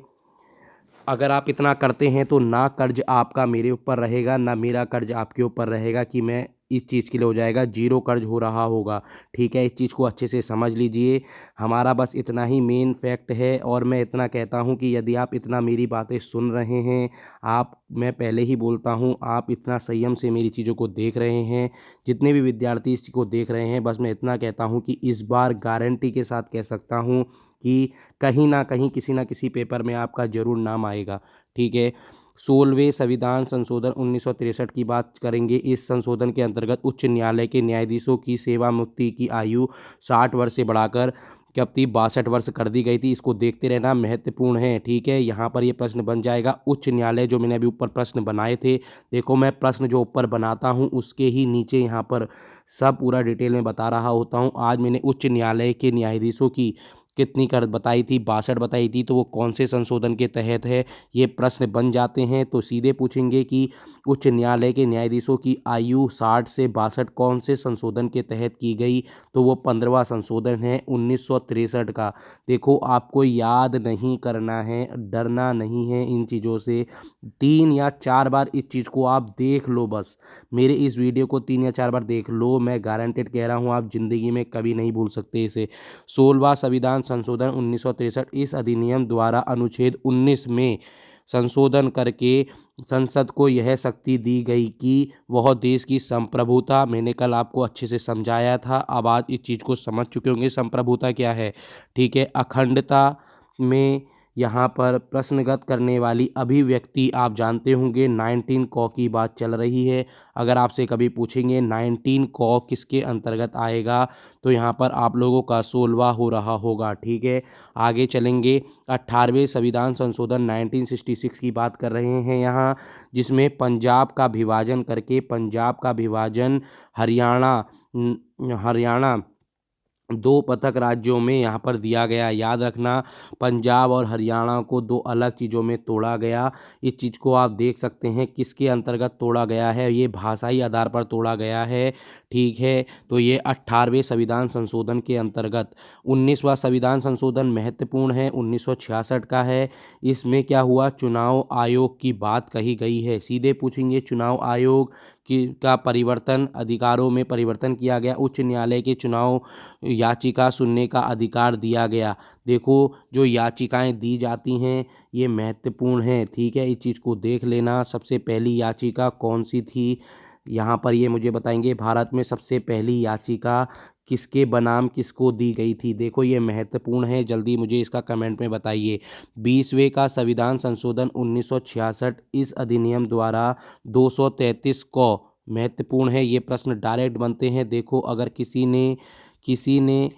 S1: अगर आप इतना करते हैं तो ना कर्ज आपका मेरे ऊपर रहेगा, ना मेरा कर्ज आपके ऊपर रहेगा कि मैं इस चीज़ के लिए हो जाएगा, जीरो कर्ज हो रहा होगा। ठीक है, इस चीज़ को अच्छे से समझ लीजिए। हमारा बस इतना ही मेन फैक्ट है, और मैं इतना कहता हूँ कि यदि आप इतना मेरी बातें सुन रहे हैं, आप, मैं पहले ही बोलता हूँ, आप इतना संयम से मेरी चीज़ों को देख रहे हैं, जितने भी विद्यार्थी इस चीज़ को देख रहे हैं, बस मैं इतना कहता हूँ कि इस बार गारंटी के साथ कह सकता हूँ कि कहीं ना कहीं किसी ना किसी पेपर में आपका ज़रूर नाम आएगा। ठीक है, 16वें संविधान संशोधन 1963 की बात करेंगे। इस संशोधन के अंतर्गत उच्च न्यायालय के न्यायाधीशों की सेवा मुक्ति की आयु 60 वर्ष से बढ़ाकर कब थी, 62 वर्ष कर दी गई थी। इसको देखते रहना, महत्वपूर्ण है। ठीक है, यहाँ पर ये प्रश्न बन जाएगा। उच्च न्यायालय, जो मैंने अभी ऊपर प्रश्न बनाए थे, देखो मैं प्रश्न जो ऊपर बनाता हूँ उसके ही नीचे यहाँ पर सब पूरा डिटेल में बता रहा होता हूँ। आज मैंने उच्च न्यायालय के न्यायाधीशों की कितनी कर बताई थी, 62 बताई थी, तो वो कौन से संशोधन के तहत है, ये प्रश्न बन जाते हैं। तो सीधे पूछेंगे कि उच्च न्यायालय के न्यायाधीशों की आयु 60 से 62 कौन से संशोधन के तहत की गई, तो वो 15वां संशोधन है 1963 का। देखो आपको याद नहीं करना है, डरना नहीं है इन चीज़ों से। 3 या 4 बार इस चीज़ को आप देख लो बस, मेरे इस वीडियो को 3 या 4 बार देख लो, मैं गारंटेड कह रहा हूँ आप ज़िंदगी में कभी नहीं भूल सकते इसे। 16वां संविधान संशोधन 1963, इस अधिनियम द्वारा अनुच्छेद 19 में संशोधन करके संसद को यह शक्ति दी गई कि वह देश की संप्रभुता, मैंने कल आपको अच्छे से समझाया था, अब आज इस चीज़ को समझ चुके होंगे संप्रभुता क्या है, ठीक है। अखंडता में यहाँ पर प्रश्नगत करने वाली अभिव्यक्ति आप जानते होंगे 19 कॉ की बात चल रही है। अगर आपसे कभी पूछेंगे 19 कॉ किसके अंतर्गत आएगा, तो यहाँ पर आप लोगों का 16वां हो रहा होगा, ठीक है। आगे चलेंगे, 18वें संविधान संशोधन 1966 की बात कर रहे हैं यहाँ, जिसमें पंजाब का विभाजन करके पंजाब का विभाजन हरियाणा 2 पृथक राज्यों में यहाँ पर दिया गया। याद रखना, पंजाब और हरियाणा को 2 अलग चीज़ों में तोड़ा गया। इस चीज़ को आप देख सकते हैं किसके अंतर्गत तोड़ा गया है, ये भाषाई आधार पर तोड़ा गया है, ठीक है। तो ये 18वें संविधान संशोधन के अंतर्गत। 19वां संविधान संशोधन महत्वपूर्ण है, 1966 का है। इसमें क्या हुआ, चुनाव आयोग की बात कही गई है। सीधे पूछेंगे चुनाव आयोग का परिवर्तन, अधिकारों में परिवर्तन किया गया, उच्च न्यायालय के चुनाव याचिका सुनने का अधिकार दिया गया। देखो जो याचिकाएं दी जाती हैं ये महत्वपूर्ण हैं, ठीक है, इस चीज़ को देख लेना। सबसे पहली याचिका कौन सी थी यहाँ पर ये मुझे बताएंगे, भारत में सबसे पहली याचिका किसके बनाम किसको दी गई थी। देखो ये महत्वपूर्ण है, जल्दी मुझे इसका कमेंट में बताइए। 20वें का संविधान संशोधन 1966, इस अधिनियम द्वारा 233 को महत्वपूर्ण है, ये प्रश्न डायरेक्ट बनते हैं। देखो अगर किसी ने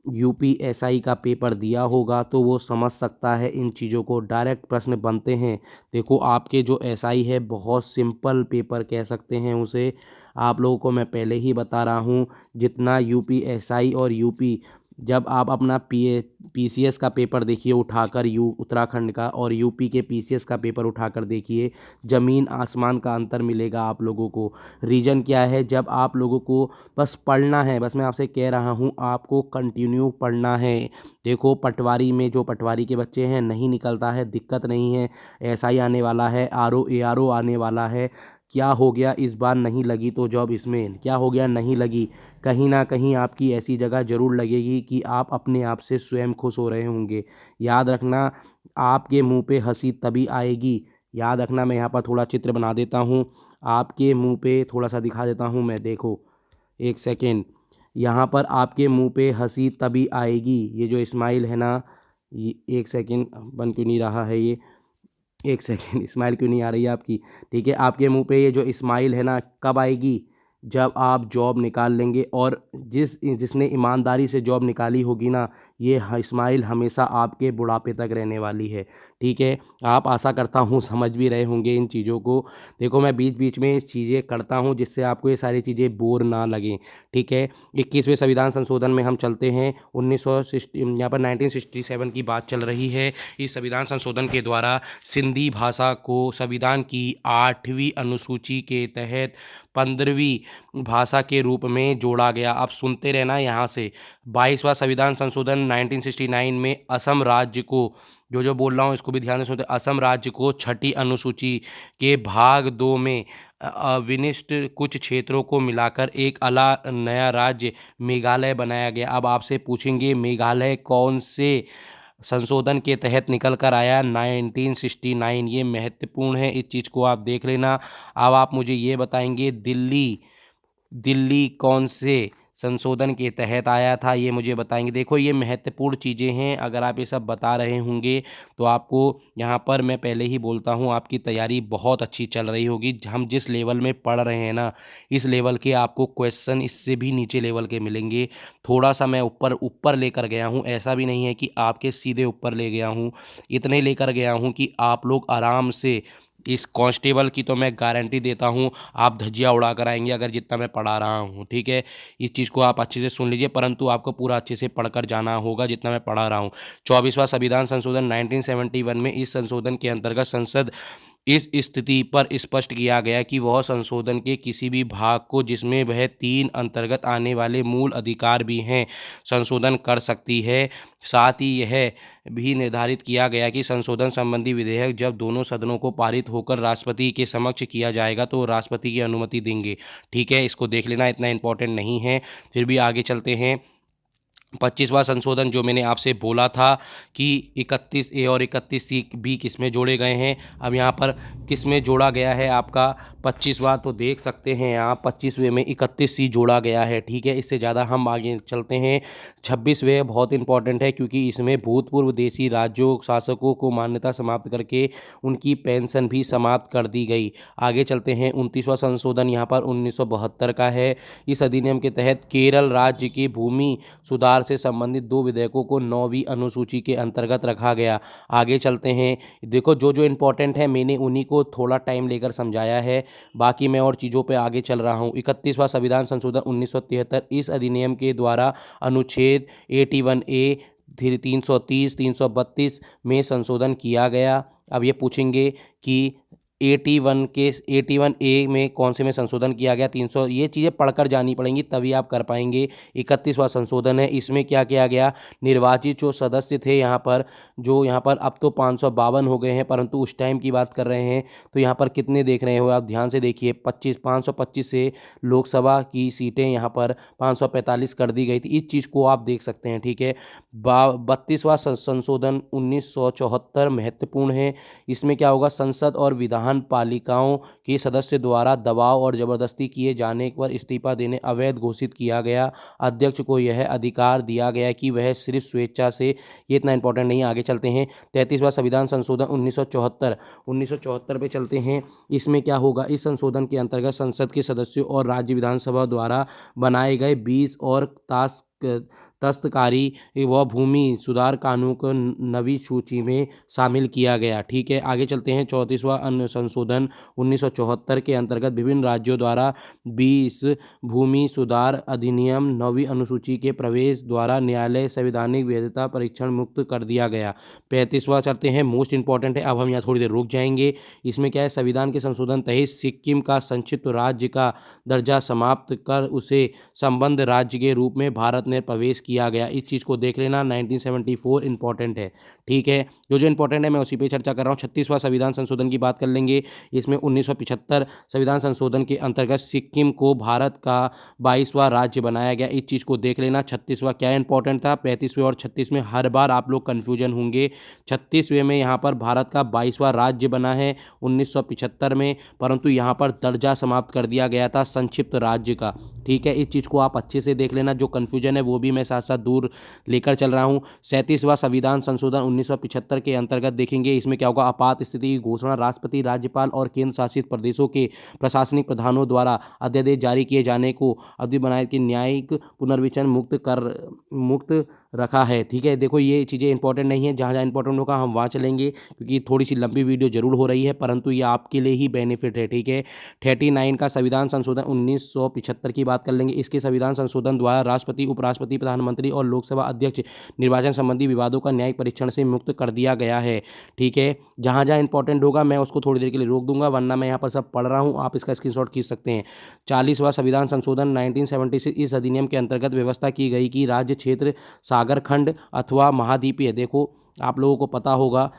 S1: यूपीएसआई का पेपर दिया होगा तो वो समझ सकता है इन चीज़ों को, डायरेक्ट प्रश्न बनते हैं। देखो आपके जो एसआई है बहुत सिंपल पेपर कह सकते हैं उसे, आप लोगों को मैं पहले ही बता रहा हूँ, जितना यूपीएसआई और यूपी, जब आप अपना पीसीएस का पेपर देखिए उठाकर उत्तराखंड का, और यूपी के पीसीएस का पेपर उठाकर देखिए, ज़मीन आसमान का अंतर मिलेगा आप लोगों को। रीज़न क्या है, जब आप लोगों को बस पढ़ना है, बस मैं आपसे कह रहा हूँ आपको कंटिन्यू पढ़ना है। देखो पटवारी में जो पटवारी के बच्चे हैं नहीं निकलता है, दिक्कत नहीं है, एसआई आने वाला है, आरओ एआरओ आने वाला है। क्या हो गया इस बार नहीं लगी तो जॉब, इसमें क्या हो गया नहीं लगी, कहीं ना कहीं आपकी ऐसी जगह ज़रूर लगेगी कि आप अपने आप से स्वयं खुश हो रहे होंगे। याद रखना, आपके मुंह पे हंसी तभी आएगी, याद रखना। मैं यहाँ पर थोड़ा चित्र बना देता हूँ, आपके मुंह पे थोड़ा सा दिखा देता हूँ मैं, देखो एक सेकेंड, यहाँ पर आपके मुंह पे हंसी तभी आएगी, ये जो स्माइल है ना, ये एक सेकेंड बन क्यों नहीं रहा है ये, एक सेकेंड स्माइल क्यों नहीं आ रही है आपकी, ठीक है, आपके मुंह पे ये जो स्माइल है ना कब आएगी, जब आप जॉब निकाल लेंगे। और जिसने ईमानदारी से जॉब निकाली होगी ना, ये स्माइल हमेशा आपके बुढ़ापे तक रहने वाली है, ठीक है। आप आशा करता हूँ समझ भी रहे होंगे इन चीज़ों को। देखो मैं बीच बीच में चीज़ें करता हूँ जिससे आपको ये सारी चीज़ें बोर ना लगें, ठीक है। 21वें संविधान संशोधन में हम चलते हैं, 1960 यहाँ पर 1967 की बात चल रही है। इस संविधान संशोधन के द्वारा सिंधी भाषा को संविधान की 8वीं अनुसूची के तहत 15वीं भाषा के रूप में जोड़ा गया। आप सुनते रहना यहाँ से। 22वां संविधान संशोधन 1969 में असम राज्य को, जो बोल रहा हूँ इसको भी ध्यान से सुनते, असम राज्य को 6ठी अनुसूची के भाग 2 में अविनिष्ट कुछ क्षेत्रों को मिलाकर एक नया राज्य मेघालय बनाया गया। अब आपसे पूछेंगे मेघालय कौन से संशोधन के तहत निकल कर आया, 1969, ये महत्वपूर्ण है, इस चीज़ को आप देख लेना। अब आप मुझे ये बताएंगे दिल्ली कौन से संशोधन के तहत आया था, ये मुझे बताएंगे। देखो ये महत्वपूर्ण चीज़ें हैं, अगर आप ये सब बता रहे होंगे तो आपको यहाँ पर मैं पहले ही बोलता हूँ आपकी तैयारी बहुत अच्छी चल रही होगी। हम जिस लेवल में पढ़ रहे हैं ना, इस लेवल के आपको क्वेश्चन इससे भी नीचे लेवल के मिलेंगे। थोड़ा सा मैं ऊपर लेकर गया हूँ, ऐसा भी नहीं है कि आपके सीधे ऊपर ले गया हूँ, इतने लेकर गया हूँ कि आप लोग आराम से इस कांस्टेबल की तो मैं गारंटी देता हूँ, आप धज्जियाँ उड़ा कर आएंगे अगर जितना मैं पढ़ा रहा हूँ, ठीक है। इस चीज़ को आप अच्छे से सुन लीजिए, परंतु आपको पूरा अच्छे से पढ़कर जाना होगा जितना मैं पढ़ा रहा हूँ। 24वां संविधान संशोधन 1971 में इस संशोधन के अंतर्गत संसद इस स्थिति पर स्पष्ट किया गया कि वह संशोधन के किसी भी भाग को जिसमें वह 3 अंतर्गत आने वाले मूल अधिकार भी हैं संशोधन कर सकती है। साथ ही यह भी निर्धारित किया गया कि संशोधन संबंधी विधेयक जब दोनों सदनों को पारित होकर राष्ट्रपति के समक्ष किया जाएगा तो राष्ट्रपति की अनुमति देंगे, ठीक है। इसको देख लेना, इतना इंपॉर्टेंट नहीं है। फिर भी आगे चलते हैं। 25वां संशोधन जो मैंने आपसे बोला था कि 31A और 31C भी किसमें जोड़े गए हैं, अब यहाँ पर किसमें जोड़ा गया है आपका 25वां, तो देख सकते हैं यहाँ 25वें में 31C जोड़ा गया है, ठीक है। इससे ज़्यादा हम आगे चलते हैं। 26वें बहुत इंपॉर्टेंट है क्योंकि इसमें भूतपूर्व देशी राज्यों शासकों को मान्यता समाप्त करके उनकी पेंशन भी समाप्त कर दी गई। आगे चलते हैं। 29वां संशोधन यहाँ पर 1972 का है। इस अधिनियम के तहत केरल राज्य की भूमि सुधार से संबंधित 2 विधेयकों को 9वीं अनुसूची के अंतर्गत रखा गया। आगे चलते हैं। देखो जो जो इम्पोर्टेंट है मैंने उन्हीं को थोड़ा टाइम लेकर समझाया है, बाकी मैं और चीज़ों पे आगे चल रहा हूँ। 31वां संविधान संशोधन 1973, इस अधिनियम के द्वारा अनुच्छेद 81A 330 332 में संशोधन किया गया। अब ये पूछेंगे कि 81A में कौन से में संशोधन किया गया, 300, ये चीज़ें पढ़कर जानी पड़ेंगी तभी आप कर पाएंगे। 31वां संशोधन है, इसमें क्या किया गया, निर्वाचित जो सदस्य थे यहाँ पर, जो यहाँ पर अब तो 552 हो गए हैं, परंतु उस टाइम की बात कर रहे हैं तो यहाँ पर कितने देख रहे हो आप, ध्यान से देखिए। 525 से लोकसभा की सीटें यहाँ पर 545 कर दी गई थी, इस चीज़ को आप देख सकते हैं, ठीक है। 32वां संशोधन 1974 महत्वपूर्ण है। इसमें क्या होगा, संसद और विधान पालिकाओं के सदस्य द्वारा दबाव और जबरदस्ती किए जाने पर इस्तीफा देने अवैध घोषित किया गया। अध्यक्ष को यह अधिकार दिया गया कि वह सिर्फ स्वेच्छा से, ये इतना इंपॉर्टेंट नहीं है, आगे चलते हैं। 33वां संविधान संशोधन 1974 पे चलते हैं। इसमें क्या होगा, इस संशोधन के अंतर्गत संसद के सदस्यों और राज्य विधानसभा द्वारा बनाए गए 20 और दस्तकारी व भूमि सुधार कानून को नवी सूची में शामिल किया गया, ठीक है। आगे चलते हैं। 34वां अन्य संशोधन 1974 के अंतर्गत विभिन्न राज्यों द्वारा 20 भूमि सुधार अधिनियम 9वीं अनुसूची के प्रवेश द्वारा न्यायालय संवैधानिक वैधता परीक्षण मुक्त कर दिया गया। 35वां चलते हैं, मोस्ट इंपॉर्टेंट है, अब हम यहाँ थोड़ी देर रुक जाएंगे। इसमें क्या है, संविधान के संशोधन तहत सिक्किम का संक्षिप्त राज्य का दर्जा समाप्त कर उसे संबद्ध राज्य के रूप में भारत में प्रवेश किया गया। इस चीज़ को देख लेना, 1974 इंपॉर्टेंट है, ठीक है। जो जो इंपॉर्टेंट है मैं उसी पे चर्चा कर रहा हूँ। 36वां संविधान संशोधन की बात कर लेंगे। इसमें 1975 संविधान संशोधन के अंतर्गत सिक्किम को भारत का 22वां राज्य बनाया गया। इस चीज़ को देख लेना। 36वां क्या इंपॉर्टेंट था, 35वें और 36 में हर बार आप लोग कन्फ्यूजन होंगे। 36वें में यहाँ पर भारत का 22वां राज्य बना है 1975 में, परंतु यहाँ पर दर्जा समाप्त कर दिया गया था संक्षिप्त राज्य का, ठीक है। इस चीज़ को आप अच्छे से देख लेना, जो कन्फ्यूजन है वो भी मैं साथ साथ दूर लेकर चल रहा हूँ। 37वां संविधान संशोधन 1975 के अंतर्गत देखेंगे। इसमें क्या होगा, आपात स्थिति की घोषणा राष्ट्रपति, राज्यपाल और केंद्र शासित प्रदेशों के प्रशासनिक प्रधानों द्वारा अध्यादेश जारी किए जाने को अवधि बनाए कि न्यायिक पुनर्विचार मुक्त रखा है, ठीक है। देखो ये चीज़ें इंपॉर्टेंट नहीं है, जहाँ जहाँ इंपॉर्टेंट होगा हम वहाँ चलेंगे, क्योंकि थोड़ी सी लंबी वीडियो जरूर हो रही है परंतु ये आपके लिए ही बेनिफिट है, ठीक है। 39 का संविधान संशोधन 1975 की बात कर लेंगे। इसके संविधान संशोधन द्वारा राष्ट्रपति, उपराष्ट्रपति, प्रधानमंत्री और लोकसभा अध्यक्ष निर्वाचन संबंधी विवादों का न्यायिक परीक्षण से मुक्त कर दिया गया है, ठीक है। जहाँ जहाँ इंपॉर्टेंट होगा मैं उसको थोड़ी देर के लिए रोक दूंगा, वरना मैं यहाँ पर सब पढ़ रहा हूँ, आप इसका स्क्रीनशॉट खींच सकते हैं। 40वां संविधान संशोधन 1976, इस अधिनियम के अंतर्गत व्यवस्था की गई कि राज्य, क्षेत्र, सागर खंड अथवा महाद्वीपीय, देखो आप लोगों को पता होगा,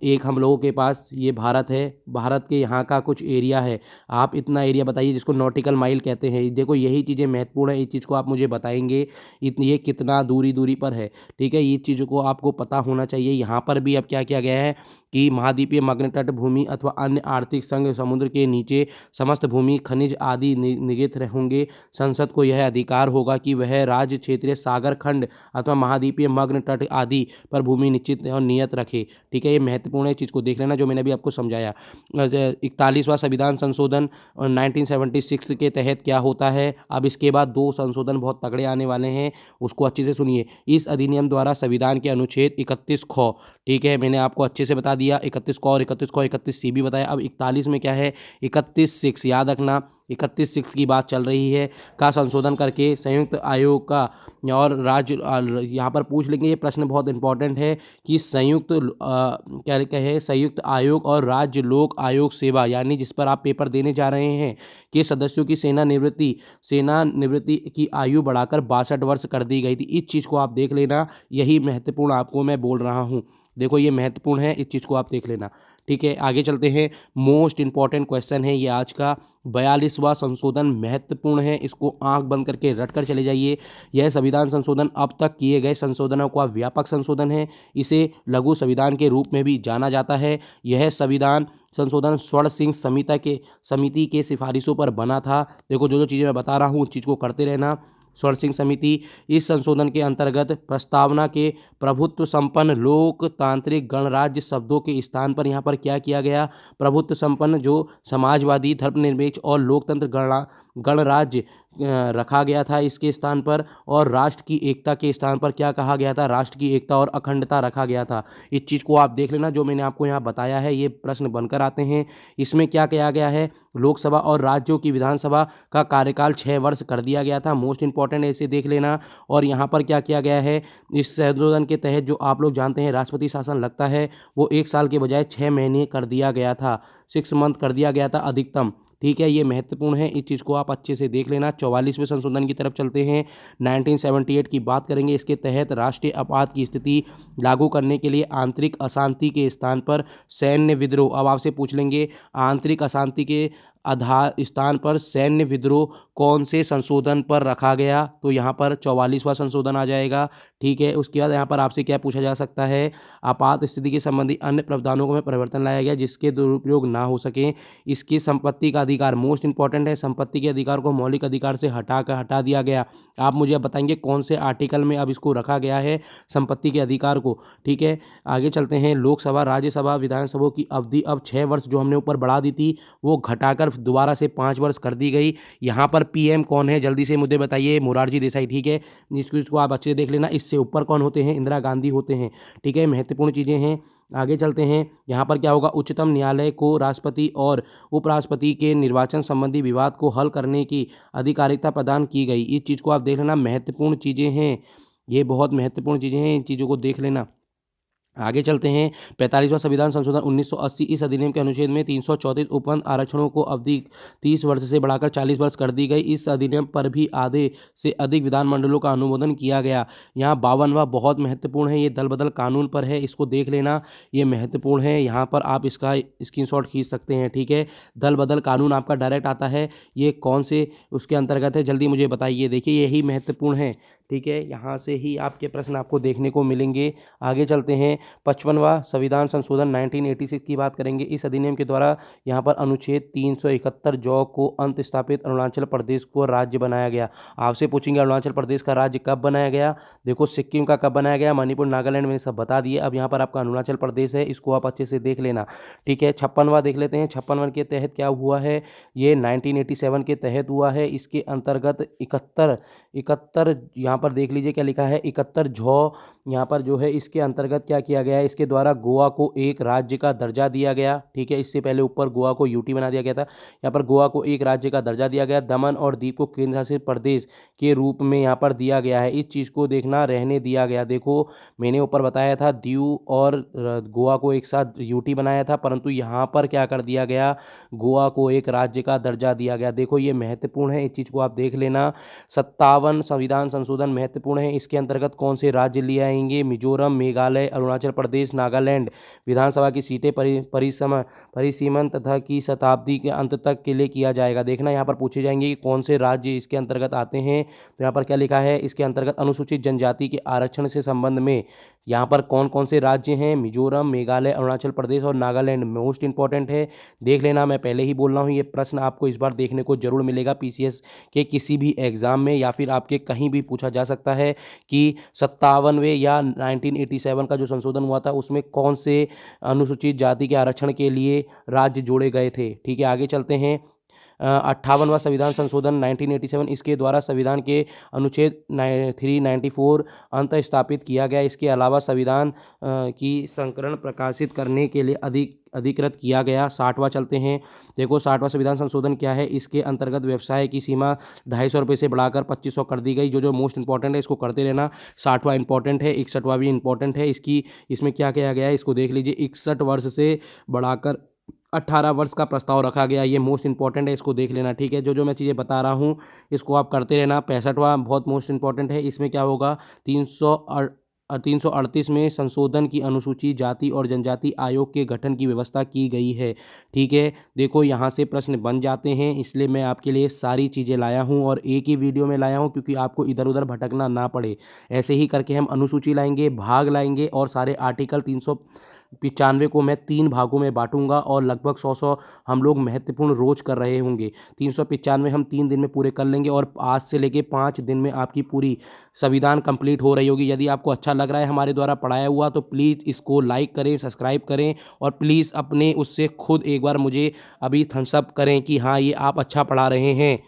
S1: एक हम लोगों के पास ये भारत है, भारत के यहाँ का कुछ एरिया है, आप इतना एरिया बताइए जिसको नॉटिकल माइल कहते हैं। देखो यही चीज़ें महत्वपूर्ण है, इस चीज़ को आप मुझे बताएंगे ये कितना दूरी पर है, ठीक है। ये चीज़ों को आपको पता होना चाहिए। यहाँ पर भी अब क्या किया गया है कि महाद्वीपीय, मग्न तट भूमि अथवा अन्य आर्थिक संघ समुद्र के नीचे समस्त भूमि, खनिज आदि निहित होंगे। संसद को यह अधिकार होगा कि वह राज्य, क्षेत्रीय, सागर खंड अथवा महाद्वीपीय, मग्न तट आदि पर भूमि निश्चित और नियत रखे, ठीक है। ये महत्वपूर्ण है, चीज़ को देख लेना जो मैंने अभी आपको समझाया। 41वां संविधान संशोधन 1976 के तहत क्या होता है, अब इसके बाद 2 संशोधन बहुत तगड़े आने वाले हैं, उसको अच्छे से सुनिए। इस अधिनियम द्वारा संविधान के अनुच्छेद 31 ख, ठीक है, मैंने आपको अच्छे से बता दिया, 31 को और 31 को 31C भी बताया। अब 41 में क्या है, 31(6) याद रखना, 31(6) की बात चल रही है, का संशोधन करके संयुक्त आयोग का और राज्य यहाँ पर पूछ लेंगे, ये प्रश्न बहुत इंपॉर्टेंट है कि संयुक्त क्या कहे, संयुक्त आयोग और राज्य लोक आयोग सेवा, यानी जिस पर आप पेपर देने जा रहे हैं, के सदस्यों की सेना निवृत्ति की आयु बढ़ाकर 62 वर्ष कर दी गई थी। इस चीज़ को आप देख लेना, यही महत्वपूर्ण आपको मैं बोल रहा हूँ। देखो ये महत्वपूर्ण है, इस चीज़ को आप देख लेना। ठीक है, आगे चलते हैं। मोस्ट इंपॉर्टेंट क्वेश्चन है ये आज का, 42वां संशोधन महत्वपूर्ण है, इसको आंख बंद करके रट कर चले जाइए। यह संविधान संशोधन अब तक किए गए संशोधनों का व्यापक संशोधन है, इसे लघु संविधान के रूप में भी जाना जाता है। यह संविधान संशोधन स्वर्ण सिंह समिति के सिफारिशों पर बना था। देखो जो जो चीज़ें मैं बता रहा हूँ उस चीज़ को करते रहना। स्वर्ण सिंह समिति, इस संशोधन के अंतर्गत प्रस्तावना के प्रभुत्व संपन्न लोकतांत्रिक गणराज्य शब्दों के स्थान पर यहाँ पर क्या किया गया, प्रभुत्व संपन्न जो समाजवादी धर्मनिरपेक्ष और लोकतंत्र गणराज्य रखा गया था इसके स्थान पर, और राष्ट्र की एकता के स्थान पर क्या कहा गया था, राष्ट्र की एकता और अखंडता रखा गया था। इस चीज़ को आप देख लेना, जो मैंने आपको यहाँ बताया है ये प्रश्न बनकर आते हैं। इसमें क्या किया गया है, लोकसभा और राज्यों की विधानसभा का कार्यकाल 6 वर्ष कर दिया गया था, मोस्ट इंपॉर्टेंट है, इसे देख लेना। और यहाँ पर क्या किया गया है, इस संशोधन के तहत जो आप लोग जानते हैं राष्ट्रपति शासन लगता है, वो 1 साल के बजाय 6 महीने कर दिया गया था, 6 मंथ कर दिया गया था अधिकतम। ठीक है, ये महत्वपूर्ण है, इस चीज़ को आप अच्छे से देख लेना। 44वें संशोधन की तरफ चलते हैं। 1978 की बात करेंगे। इसके तहत राष्ट्रीय आपात की स्थिति लागू करने के लिए आंतरिक अशांति के स्थान पर सैन्य विद्रोह, अब आपसे पूछ लेंगे आंतरिक अशांति के आधार स्थान पर सैन्य विद्रोह कौन से संशोधन पर रखा गया, तो यहाँ पर 44वां संशोधन आ जाएगा। ठीक है, उसके बाद यहाँ पर आपसे क्या पूछा जा सकता है, आपात स्थिति के संबंधी अन्य प्रावधानों में परिवर्तन लाया गया जिसके दुरुपयोग ना हो सके। इसकी संपत्ति का अधिकार मोस्ट इंपॉर्टेंट है, संपत्ति के अधिकार को मौलिक अधिकार से हटा दिया गया। आप मुझे अब बताएंगे कौन से आर्टिकल में अब इसको रखा गया है संपत्ति के अधिकार को। ठीक है, आगे चलते हैं। लोकसभा राज्यसभा विधानसभा की अवधि अब 6 वर्ष जो हमने ऊपर बढ़ा दी थी वो घटाकर दोबारा से 5 वर्ष कर दी गई। यहाँ पर पीएम कौन है जल्दी से मुझे बताइए, मोरारजी देसाई। ठीक है, इसको आप अच्छे से देख लेना। इससे ऊपर कौन होते हैं, इंदिरा गांधी होते हैं। ठीक है, महत्वपूर्ण चीज़ें हैं। आगे चलते हैं। यहाँ पर क्या होगा, उच्चतम न्यायालय को राष्ट्रपति और उपराष्ट्रपति के निर्वाचन संबंधी विवाद को हल करने की अधिकारिता प्रदान की गई। इस चीज़ को आप देख लेना, महत्वपूर्ण चीज़ें हैं, ये बहुत महत्वपूर्ण चीज़ें हैं, इन चीज़ों को देख लेना। आगे चलते हैं। 45वां संविधान संशोधन 1980, इस अधिनियम के अनुच्छेद में 334 उपबंध आरक्षणों को अवधि 30 वर्ष से बढ़ाकर 40 वर्ष कर दी गई। इस अधिनियम पर भी आधे से अधिक विधानमंडलों का अनुमोदन किया गया। यहाँ 52वां बहुत महत्वपूर्ण है, ये दल बदल कानून पर है, इसको देख लेना, ये महत्वपूर्ण है, यहाँ पर आप इसका स्क्रीनशॉट खींच सकते हैं। ठीक है, दल बदल कानून आपका डायरेक्ट आता है, ये कौन से उसके अंतर्गत है जल्दी मुझे बताइए। देखिए यही महत्वपूर्ण है। ठीक है, यहाँ से ही आपके प्रश्न आपको देखने को मिलेंगे। आगे चलते हैं। 55वां संविधान संशोधन 1986 की बात करेंगे। इस अधिनियम के द्वारा यहाँ पर अनुच्छेद 371 जौ को अंत स्थापित अरुणाचल प्रदेश को राज्य बनाया गया। आपसे पूछेंगे अरुणाचल प्रदेश का राज्य कब बनाया गया, देखो सिक्किम का कब बनाया गया, मणिपुर नागालैंड में सब बता दिए। अब यहाँ पर आपका अरुणाचल प्रदेश है, इसको आप अच्छे से देख लेना। ठीक है, 56वां देख लेते हैं। 56वां के तहत क्या हुआ है, ये 1987 के तहत हुआ है। इसके अंतर्गत 71 यहाँ पर देख लीजिए क्या लिखा है, 71 झौ यहाँ पर जो है इसके अंतर्गत क्या किया गया है, इसके द्वारा गोवा को एक राज्य का दर्जा दिया गया। ठीक है, इससे पहले ऊपर गोवा को यूटी बना दिया गया था, यहाँ पर गोवा को एक राज्य का दर्जा दिया गया। दमन और दीव को केंद्र शासित प्रदेश के रूप में यहाँ पर दिया गया है, इस चीज़ को देखना, रहने दिया गया। देखो मैंने ऊपर बताया था दीव और गोवा को एक साथ यूटी बनाया था, परंतु यहाँ पर क्या कर दिया गया, गोवा को एक राज्य का दर्जा दिया गया। देखो ये महत्वपूर्ण है, इस चीज़ को आप देख लेना। 57 संविधान संशोधन महत्वपूर्ण है। इसके अंतर्गत कौन से राज्य लिए आएंगे, मिजोरम, मेघालय, अरुणाचल प्रदेश, नागालैंड विधानसभा की सीटें परिसीमन तथा की शताब्दी के अंत तक के लिए किया जाएगा। देखना यहाँ पर पूछे जाएंगे कि कौन से राज्य इसके अंतर्गत आते हैं, तो यहाँ पर क्या लिखा है, इसके अंतर्गत अनुसूचित जनजाति के आरक्षण से संबंध में यहाँ पर कौन कौन से राज्य हैं, मिजोरम, मेघालय, अरुणाचल प्रदेश और नागालैंड मोस्ट इंपॉर्टेंट है, देख लेना। मैं पहले ही बोल रहा हूँ ये प्रश्न आपको इस बार देखने को जरूर मिलेगा पीसीएस के किसी भी एग्जाम में, या फिर आपके कहीं भी पूछा जा सकता है कि 57वें या 1987 का जो संशोधन हुआ था उसमें कौन से अनुसूचित जाति के आरक्षण के लिए राज्य जोड़े गए थे। ठीक है, आगे चलते हैं। 58वां संविधान संशोधन 1987 इसके द्वारा संविधान के अनुच्छेद 394 अंत स्थापित किया गया। इसके अलावा संविधान की संस्करण प्रकाशित करने के लिए अधिकृत किया गया। 60वां चलते हैं। देखो 60वां संविधान संशोधन क्या है। इसके अंतर्गत व्यवसाय की सीमा 250 रुपये से बढ़ाकर 2500 कर दी गई। जो मोस्ट इंपॉर्टेंट है इसको करते रहना। 60वां इंपॉर्टेंट है, 61वां भी इंपॉर्टेंट है। इसमें क्या किया गया है इसको देख लीजिए। 61 वर्ष से बढ़ाकर 18 वर्ष का प्रस्ताव रखा गया। ये मोस्ट इंपॉर्टेंट है, इसको देख लेना। ठीक है, जो मैं चीज़ें बता रहा हूँ इसको आप करते रहना। 65वां बहुत मोस्ट इंपॉर्टेंट है। इसमें क्या होगा 338 में संशोधन की अनुसूची जाति और जनजाति आयोग के गठन की व्यवस्था की गई है। ठीक है, देखो यहाँ से प्रश्न बन जाते हैं, इसलिए मैं आपके लिए सारी चीज़ें लाया हूँ और एक ही वीडियो में लाया हूँ क्योंकि आपको इधर उधर भटकना ना पड़े। ऐसे ही करके हम अनुसूची लाएंगे, भाग लाएंगे और सारे आर्टिकल 395 को मैं 3 भागों में बांटूंगा और लगभग 100 हम लोग महत्वपूर्ण रोज कर रहे होंगे। 395 हम 3 दिन में पूरे कर लेंगे और आज से लेके 5 दिन में आपकी पूरी संविधान कंप्लीट हो रही होगी। यदि आपको अच्छा लग रहा है हमारे द्वारा पढ़ाया हुआ तो प्लीज़ इसको लाइक करें, सब्सक्राइब करें और प्लीज़ अपने उससे खुद एक बार मुझे अभी थम्स अप करें कि हाँ ये आप अच्छा पढ़ा रहे हैं।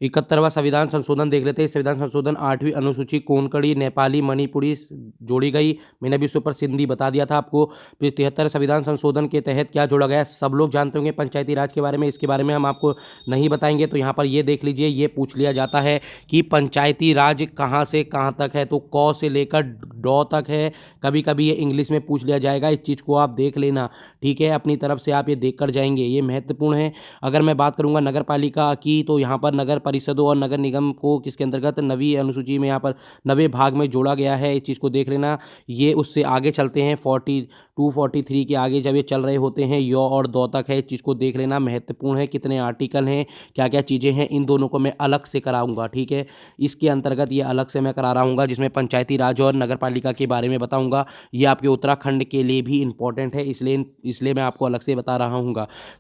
S1: 71वां संविधान संशोधन देख लेते हैं। संविधान संशोधन 8वीं अनुसूची कोंकणी, नेपाली, मणिपुरी जोड़ी गई। मैंने अभी उसके ऊपर सिंधी बता दिया था आपको। फिर 73 संविधान संशोधन के तहत क्या जोड़ा गया, सब लोग जानते होंगे पंचायती राज के बारे में। इसके बारे में हम आपको नहीं बताएंगे, तो यहाँ पर ये देख लीजिए। ये पूछ लिया जाता है कि पंचायती राज कहाँ से कहाँ तक है, तो क से लेकर ड तक है। कभी कभी ये इंग्लिश में पूछ लिया जाएगा, इस चीज़ को आप देख लेना। ठीक है, अपनी तरफ से आप ये देख कर जाएंगे, ये महत्वपूर्ण है। अगर मैं बात करूँगा नगर पालिका की तो यहाँ पर नगर परिषदों और नगर निगम को किसके अंतर्गत 9वीं अनुसूची में यहाँ पर 9वें भाग में जोड़ा गया है। इस चीज़ को देख लेना। ये उससे आगे चलते हैं 42 43 के आगे जब ये चल रहे होते हैं य और दो तक है। इस चीज़ को देख लेना, महत्वपूर्ण है। कितने आर्टिकल हैं, क्या क्या चीज़ें हैं, इन दोनों को मैं अलग से कराऊंगा। ठीक है, इसके अंतर्गत ये अलग से मैं करा रहा हूँ जिसमें पंचायती राज और नगर पालिका के बारे में बताऊँगा। ये आपके उत्तराखंड के लिए भी इंपॉर्टेंट है, इसलिए मैं आपको अलग से बता रहा हूँ।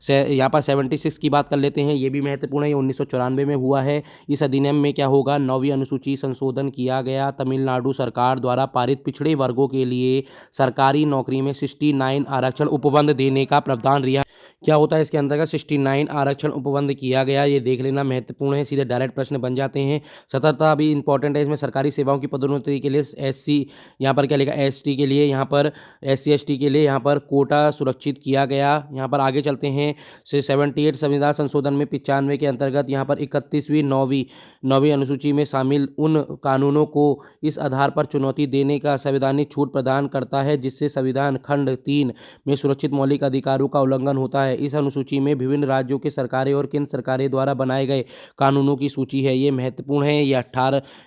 S1: यहाँ पर 76 की बात कर लेते हैं। ये भी महत्वपूर्ण है, ये 1994 में हुआ है। इस अधिनियम में क्या होगा, 9वीं अनुसूची संशोधन किया गया। तमिलनाडु सरकार द्वारा पारित पिछड़े वर्गों के लिए सरकारी नौकरी में 69 आरक्षण उपबंध देने का प्रावधान रिहा क्या होता है इसके अंतर्गत 69 आरक्षण उपबंध किया गया। ये देख लेना, महत्वपूर्ण है। सीधे डायरेक्ट प्रश्न बन जाते हैं। 17 भी इंपॉर्टेंट है। इसमें सरकारी सेवाओं की पदोन्नति के लिए एससी, यहाँ पर क्या लिखा, एसटी के लिए, यहाँ पर एससी एसटी के लिए यहाँ पर कोटा सुरक्षित किया गया। यहाँ पर आगे चलते हैं। 78 संविधान संशोधन में 95 के अंतर्गत यहाँ पर 31वीं 9वीं अनुसूची में शामिल उन कानूनों को इस आधार पर चुनौती देने का संवैधानिक छूट प्रदान करता है जिससे संविधान खंड 3 में सुरक्षित मौलिक अधिकारों का उल्लंघन होता है। इस अनुसूची में विभिन्न राज्यों के सरकारें और केंद्र सरकारें द्वारा बनाए गए कानूनों की सूची है। ये महत्वपूर्ण है। ये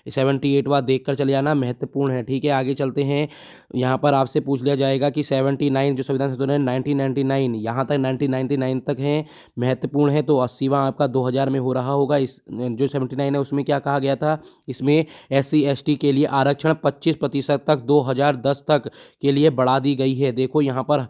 S1: 78वां देख कर चले जाना, महत्वपूर्ण है। ठीक है, आगे चलते हैं। यहाँ पर आपसे पूछ लिया जाएगा कि 79 जो संविधान संशोधन है 1999 यहाँ तक 1999 तक है, महत्वपूर्ण है। तो 80वां आपका 2000 में हो रहा होगा। इस जो 79 है उसमें क्या कहा गया था, इसमें SC ST के लिए आरक्षण 25% तक 2010 तक के लिए बढ़ा दी गई है। देखो यहाँ पर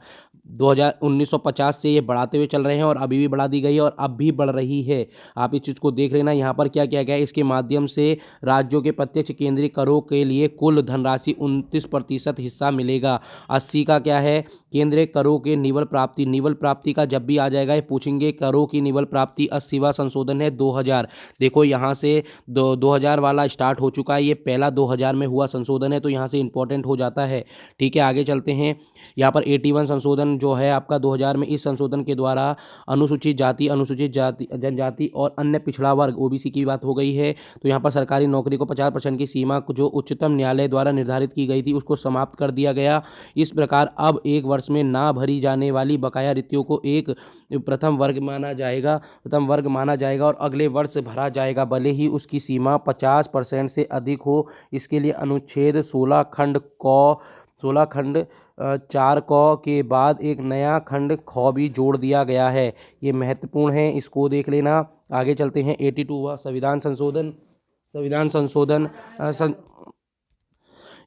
S1: 1950 से ये बढ़ाते हुए चल रहे हैं और अभी भी बढ़ा दी गई है और अब भी बढ़ रही है। आप इस चीज़ को देख लेना। यहाँ पर क्या किया गया है, इसके माध्यम से राज्यों के प्रत्यक्ष केंद्रीय करों के लिए कुल धनराशि 29% हिस्सा मिलेगा। 80 का क्या है, केंद्रीय करों के निवल प्राप्ति का जब भी आ जाएगा ये पूछेंगे। करों की निवल प्राप्ति 80वां संशोधन है 2000। देखो यहाँ से 2000 वाला स्टार्ट हो चुका है, ये पहला 2000 में हुआ संशोधन है, तो यहाँ से इंपॉर्टेंट हो जाता है। ठीक है, आगे चलते हैं। यहाँ पर 81 संशोधन जो है आपका 2000 में, इस संशोधन के द्वारा अनुसूचित जाति जनजाति और अन्य पिछड़ा वर्ग OBC की बात हो गई है। तो यहाँ पर सरकारी नौकरी को 50% की सीमा जो उच्चतम न्यायालय द्वारा निर्धारित की गई थी उसको समाप्त कर दिया गया। इस प्रकार अब एक वर्ष में ना भरी जाने वाली बकाया रिक्तियों को एक प्रथम वर्ग माना जाएगा और अगले वर्ष भरा जाएगा, भले ही उसकी सीमा 50% से अधिक हो। इसके लिए अनुच्छेद 16 खंड 4 क के बाद एक नया खंड ख भी जोड़ दिया गया है। ये महत्वपूर्ण है, इसको देख लेना। आगे चलते हैं। 82वां संविधान संशोधन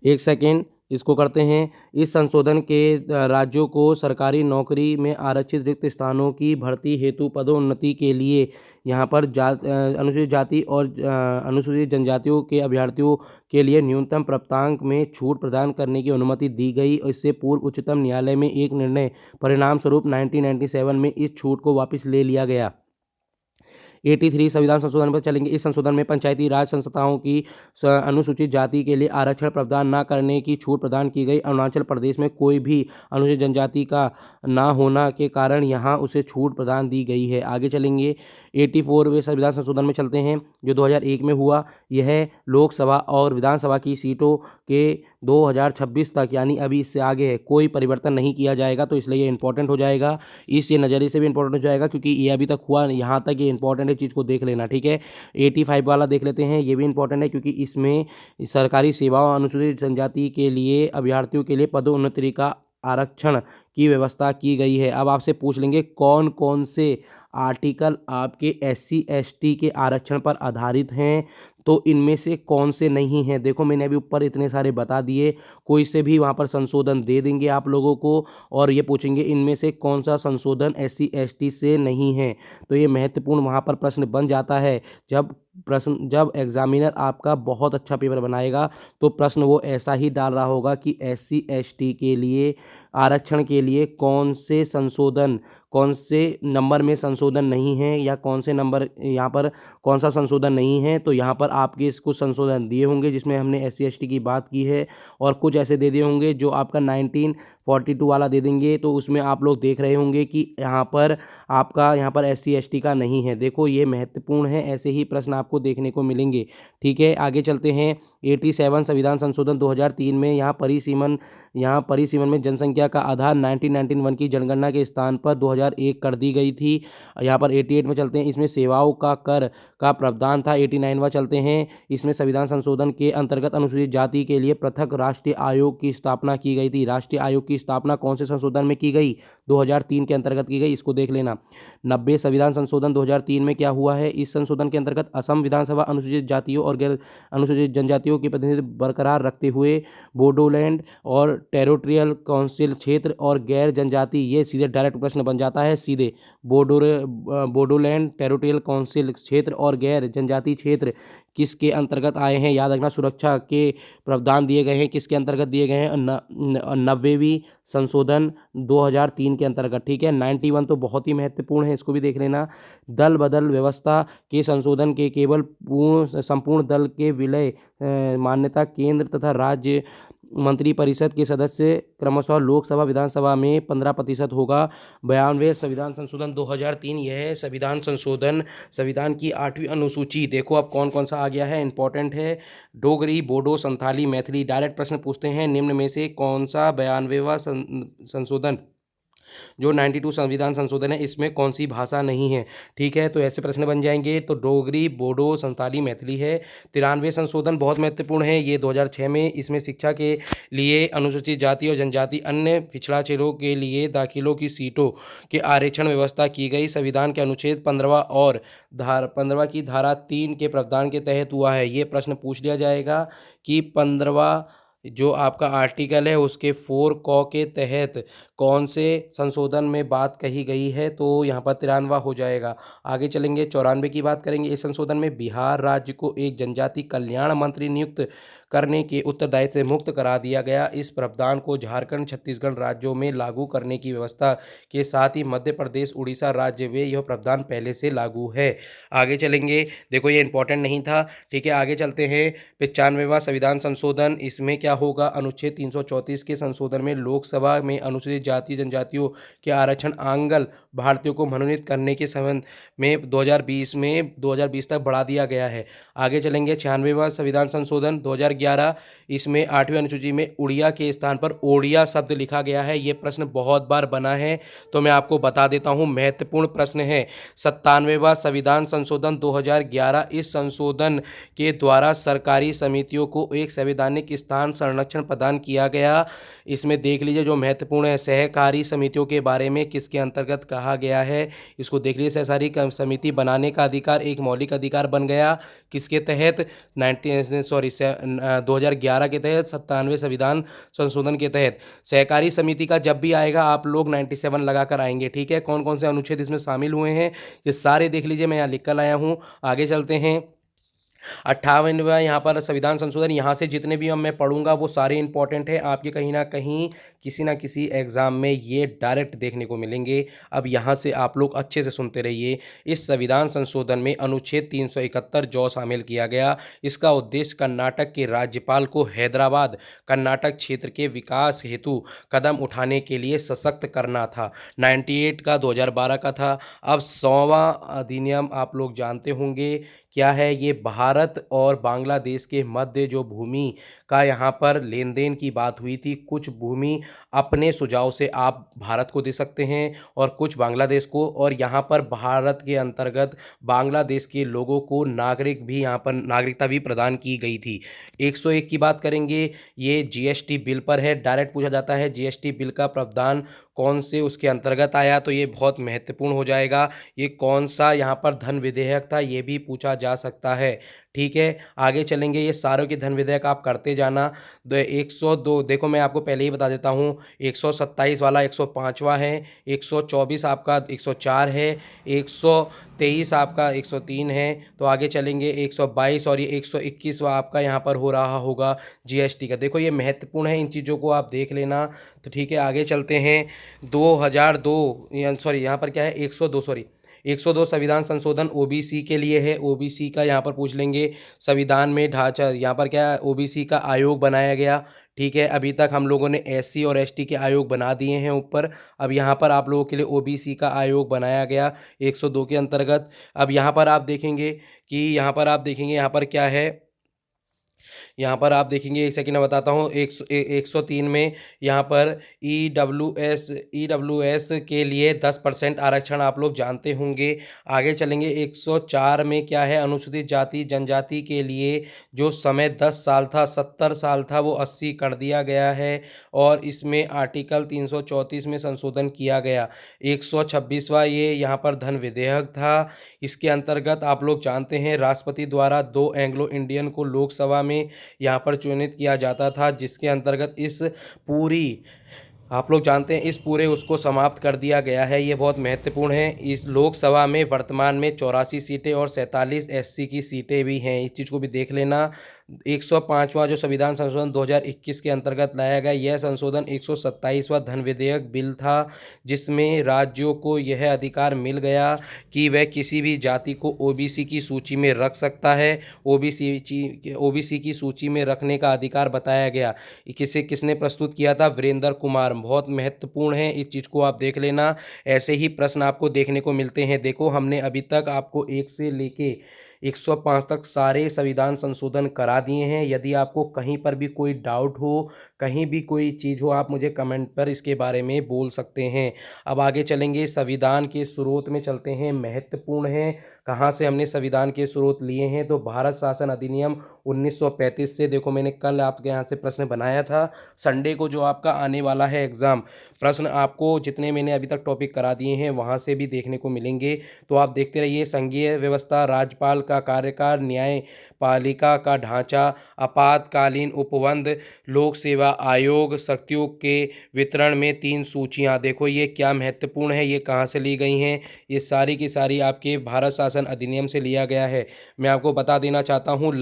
S1: एक सेकेंड, इसको करते हैं। इस संशोधन के राज्यों को सरकारी नौकरी में आरक्षित रिक्त स्थानों की भर्ती हेतु पदोन्नति के लिए यहाँ पर अनुसूचित जाति और अनुसूचित जनजातियों के अभ्यर्थियों के लिए न्यूनतम प्राप्तांक में छूट प्रदान करने की अनुमति दी गई। इससे पूर्व उच्चतम न्यायालय में एक निर्णय परिणाम स्वरूप 1997 में इस छूट को वापस ले लिया गया। 83 संविधान संशोधन पर चलेंगे। इस संशोधन में पंचायती राज संस्थाओं की अनुसूचित जाति के लिए आरक्षण प्रदान न करने की छूट प्रदान की गई। अरुणाचल प्रदेश में कोई भी अनुसूचित जनजाति का ना होना के कारण यहाँ उसे छूट प्रदान दी गई है। आगे चलेंगे 84वें संविधान संशोधन में चलते हैं जो 2001 में हुआ। यह लोकसभा और विधानसभा की सीटों के 2026 तक यानी अभी इससे आगे है कोई परिवर्तन नहीं किया जाएगा, तो इसलिए ये इंपॉर्टेंट हो जाएगा। इस ये नज़रिए से भी इंपॉर्टेंट हो जाएगा क्योंकि ये अभी तक हुआ, यहाँ तक ये इंपॉर्टेंट है, चीज़ को देख लेना, ठीक है। 85 वाला देख लेते हैं, ये भी इंपॉर्टेंट है क्योंकि इसमें सरकारी सेवाओं अनुसूचित जनजाति के लिए अभ्यर्थियों के लिए पदोन्नति का आरक्षण की व्यवस्था की गई है। अब आपसे पूछ लेंगे कौन कौन से आर्टिकल आपके SC ST के आरक्षण पर आधारित हैं, तो इनमें से कौन से नहीं हैं। देखो मैंने अभी ऊपर इतने सारे बता दिए, कोई से भी वहाँ पर संशोधन दे देंगे आप लोगों को और ये पूछेंगे इनमें से कौन सा संशोधन SC ST से नहीं है। तो ये महत्वपूर्ण वहाँ पर प्रश्न बन जाता है। जब एग्जामिनर आपका बहुत अच्छा पेपर बनाएगा तो प्रश्न वो ऐसा ही डाल रहा होगा कि SC ST के लिए आरक्षण के लिए कौन से संशोधन, कौन से नंबर में संशोधन नहीं है या कौन से नंबर यहाँ पर कौन सा संशोधन नहीं है। तो यहाँ पर आपके इसको संशोधन दिए होंगे जिसमें हमने SC ST की बात की है और कुछ ऐसे दे दिए होंगे जो आपका 1942 वाला दे देंगे, तो उसमें आप लोग देख रहे होंगे कि यहाँ पर आपका SC ST का नहीं है। देखो ये महत्वपूर्ण है, ऐसे ही प्रश्न आपको देखने को मिलेंगे, ठीक है। आगे चलते हैं 87 संविधान संशोधन 2003 में यहाँ परिसीमन में जनसंख्या का आधार 1991 की जनगणना के स्थान पर 2001 कर दी गई थी। यहाँ पर 88 में चलते हैं, इसमें सेवाओं का कर का प्रावधान था। 89वां चलते हैं, इसमें संविधान संशोधन के अंतर्गत अनुसूचित जाति के लिए पृथक राष्ट्रीय आयोग की स्थापना की गई थी। राष्ट्रीय आयोग की स्थापना कौन से संशोधन में की गई? 2003 के अंतर्गत की गई, इसको देख लेना। 90 संविधान संशोधन 2003 में क्या हुआ है? इस संशोधन के अंतर्गत असम विधानसभा अनुसूचित जातियों और गैर अनुसूचित जनजातियों के प्रतिनिधित्व बरकरार रखते हुए बोडोलैंड और टेरिटोरियल काउंसिल क्षेत्र और गैर जनजाति, ये सीधे डायरेक्ट प्रश्न बन जाता है सीधे, बोडोलैंड टेरिटोरियल काउंसिल क्षेत्र और गैर जनजाति क्षेत्र किसके अंतर्गत आए हैं? याद रखना, सुरक्षा के प्रावधान दिए गए हैं, किसके अंतर्गत दिए गए हैं? 90वीं संशोधन 2003 के अंतर्गत, ठीक है। 91 तो बहुत ही महत्वपूर्ण है, इसको भी देख लेना। दल बदल व्यवस्था के संशोधन के केवल संपूर्ण दल के विलय मान्यता केंद्र तथा राज्य मंत्रिपरिषद के सदस्य क्रमशः लोकसभा विधानसभा में 15% होगा। 92वें संविधान संशोधन 2003, यह संविधान संशोधन संविधान की 8वीं अनुसूची, देखो अब कौन कौन सा आ गया है, इंपॉर्टेंट है। डोगरी, बोडो, संथाली, मैथिली, डायरेक्ट प्रश्न पूछते हैं। निम्न में से कौन सा 92वां संशोधन जो 92 संविधान संशोधन है इसमें कौन सी भाषा नहीं है, ठीक है। तो ऐसे प्रश्न बन जाएंगे, तो डोगरी, बोडो, संथाली, मैथिली है। 93वें संशोधन बहुत महत्वपूर्ण है, ये 2006 में, इसमें शिक्षा के लिए अनुसूचित जाति और जनजाति अन्य पिछड़ा क्षेत्रों के लिए दाखिलों की सीटों के आरक्षण व्यवस्था की गई। संविधान के अनुच्छेद 15 और 15 की धारा 3 के प्रावधान के तहत हुआ है। ये प्रश्न पूछ लिया जाएगा कि 15 जो आपका आर्टिकल है उसके 4 क के तहत कौन से संशोधन में बात कही गई है, तो यहाँ पर 93वां हो जाएगा। आगे चलेंगे 94 की बात करेंगे। इस संशोधन में बिहार राज्य को एक जनजाति कल्याण मंत्री नियुक्त करने के उत्तरदायित्व से मुक्त करा दिया गया। इस प्रावधान को झारखंड, छत्तीसगढ़ राज्यों में लागू करने की व्यवस्था के साथ ही मध्य प्रदेश, उड़ीसा राज्य में यह प्रावधान पहले से लागू है। आगे चलेंगे, देखो ये इंपॉर्टेंट नहीं था, ठीक है। आगे चलते हैं 95वां संविधान संशोधन, इसमें क्या होगा? अनुच्छेद 334 के संशोधन में लोकसभा में अनुसूचित जाति जनजातियों के आरक्षण आंग्ल भारतीयों को मनोनीत करने के संबंध में 2020 तक बढ़ा दिया गया है। आगे चलेंगे 96वां संविधान संशोधन 2011, इसमें 8वीं अनुसूची में उड़िया के स्थान पर ओडिया शब्द लिखा गया है। ये प्रश्न बहुत बार बना है तो मैं आपको बता देता हूँ, महत्वपूर्ण प्रश्न है। 97वां संविधान संशोधन 2011, इस संशोधन के द्वारा सरकारी समितियों को एक संवैधानिक स्थान संरक्षण प्रदान किया गया। इसमें देख लीजिए जो महत्वपूर्ण है, सहकारी समितियों के बारे में किसके अंतर्गत कहा गया है, इसको देख लीजिए। सहकारी समिति बनाने का अधिकार एक मौलिक अधिकार बन गया, किसके तहत? 2011 के तहत, 97वें संविधान संशोधन के तहत। सहकारी समिति का जब भी आएगा आप लोग 97 लगा कर आएंगे, ठीक है। कौन कौन से अनुच्छेद इसमें शामिल हुए हैं ये सारे देख लीजिए, मैं यहाँ लिख कर लाया हूँ। आगे चलते हैं 58वां यहाँ पर संविधान संशोधन, यहाँ से जितने भी मैं पढ़ूंगा वो सारे इंपॉर्टेंट है, आपके कहीं ना कहीं किसी ना किसी एग्जाम में ये डायरेक्ट देखने को मिलेंगे। अब यहाँ से आप लोग अच्छे से सुनते रहिए। इस संविधान संशोधन में अनुच्छेद 371 जो शामिल किया गया। इसका उद्देश्य कर्नाटक के राज्यपाल को हैदराबाद कर्नाटक क्षेत्र के विकास हेतु कदम उठाने के लिए सशक्त करना था। 98 का 2012 का था। अब 100वां अधिनियम आप लोग जानते होंगे क्या है। ये भारत और बांग्लादेश के मध्य जो भूमि का यहाँ पर लेन देन की बात हुई थी, कुछ भूमि अपने सुझाव से आप भारत को दे सकते हैं और कुछ बांग्लादेश को, और यहाँ पर भारत के अंतर्गत बांग्लादेश के लोगों को नागरिक भी यहाँ पर नागरिकता भी प्रदान की गई थी। 101 की बात करेंगे, ये जीएसटी बिल पर है। डायरेक्ट पूछा जाता है जीएसटी बिल का प्रावधान कौन से उसके अंतर्गत आया, तो ये बहुत महत्वपूर्ण हो जाएगा। ये कौन सा यहाँ पर धन विधेयक था, ये भी पूछा जा सकता है। ठीक है, आगे चलेंगे। ये सारों के धन विधेयक आप करते जाना। 102 देखो, मैं आपको पहले ही बता देता हूँ, 127 वाला 105वां है, 124 आपका 104 है, 123 आपका 103 है। तो आगे चलेंगे 122 और ये 121वां आपका यहाँ पर हो रहा होगा जीएसटी का। देखो ये महत्वपूर्ण है, इन चीज़ों को आप देख लेना। तो ठीक है, आगे चलते हैं। 2002 सॉरी यहाँ पर क्या है, 102 सॉरी 102 संविधान संशोधन ओबीसी के लिए है। ओबीसी का यहाँ पर पूछ लेंगे। संविधान में ढांचा यहाँ पर क्या है, ओबीसी का आयोग बनाया गया। ठीक है, अभी तक हम लोगों ने एससी और एसटी के आयोग बना दिए हैं ऊपर। अब यहाँ पर आप लोगों के लिए ओबीसी का आयोग बनाया गया 102 के अंतर्गत। अब यहाँ पर आप देखेंगे कि यहाँ पर क्या है, यहाँ पर आप देखेंगे, एक सेकंड मैं बताता हूँ। 103 में यहाँ पर ईडब्ल्यूएस के लिए 10% आरक्षण आप लोग जानते होंगे। आगे चलेंगे 104 में क्या है, अनुसूचित जाति जनजाति के लिए जो समय 10 साल था 70 साल था वो 80 कर दिया गया है, और इसमें आर्टिकल 334 में संशोधन किया गया। 126वां ये यहाँ पर धन विधेयक था। इसके अंतर्गत आप लोग जानते हैं राष्ट्रपति द्वारा 2 एंग्लो इंडियन को लोकसभा में यहाँ पर चयनित किया जाता था, जिसके अंतर्गत इस पूरी आप लोग जानते हैं इस पूरे उसको समाप्त कर दिया गया है। ये बहुत महत्वपूर्ण है। इस लोकसभा में वर्तमान में 84 सीटें और 47 एससी की सीटें भी हैं, इस चीज़ को भी देख लेना। 105वां जो संविधान संशोधन 2021 के अंतर्गत लाया गया, यह संशोधन 127वां धन विधेयक बिल था, जिसमें राज्यों को यह अधिकार मिल गया कि वह किसी भी जाति को ओबीसी की सूची में रख सकता है। ओबीसी की सूची में रखने का अधिकार बताया गया। किसने प्रस्तुत किया था, वीरेंद्र कुमार। बहुत महत्वपूर्ण है, इस चीज़ को आप देख लेना। ऐसे ही प्रश्न आपको देखने को मिलते हैं। देखो हमने अभी तक आपको 1 से लेके 105 तक सारे संविधान संशोधन करा दिए हैं। यदि आपको कहीं पर भी कोई डाउट हो, कहीं भी कोई चीज़ हो, आप मुझे कमेंट पर इसके बारे में बोल सकते हैं। अब आगे चलेंगे, संविधान के स्रोत में चलते हैं। महत्वपूर्ण है कहाँ से हमने संविधान के स्रोत लिए हैं, तो भारत शासन अधिनियम 1935 से। देखो मैंने कल आपके यहाँ से प्रश्न बनाया था, संडे को जो आपका आने वाला है एग्ज़ाम, प्रश्न आपको जितने मैंने अभी तक टॉपिक करा दिए हैं वहाँ से भी देखने को मिलेंगे। तो आप देखते रहिए। संघीय व्यवस्था, राज्यपाल का कार्यकाल, न्यायपालिका का ढांचा, आपातकालीन उपबंध, लोक सेवा आयोग, शक्तियों के वितरण में 3 सूचियाँ। देखो ये क्या महत्वपूर्ण है, ये कहाँ से ली गई हैं, ये सारी की सारी आपके भारत शासन अधिनियम से लिया गया है। मैं आपको बता देना चाहता हूँ,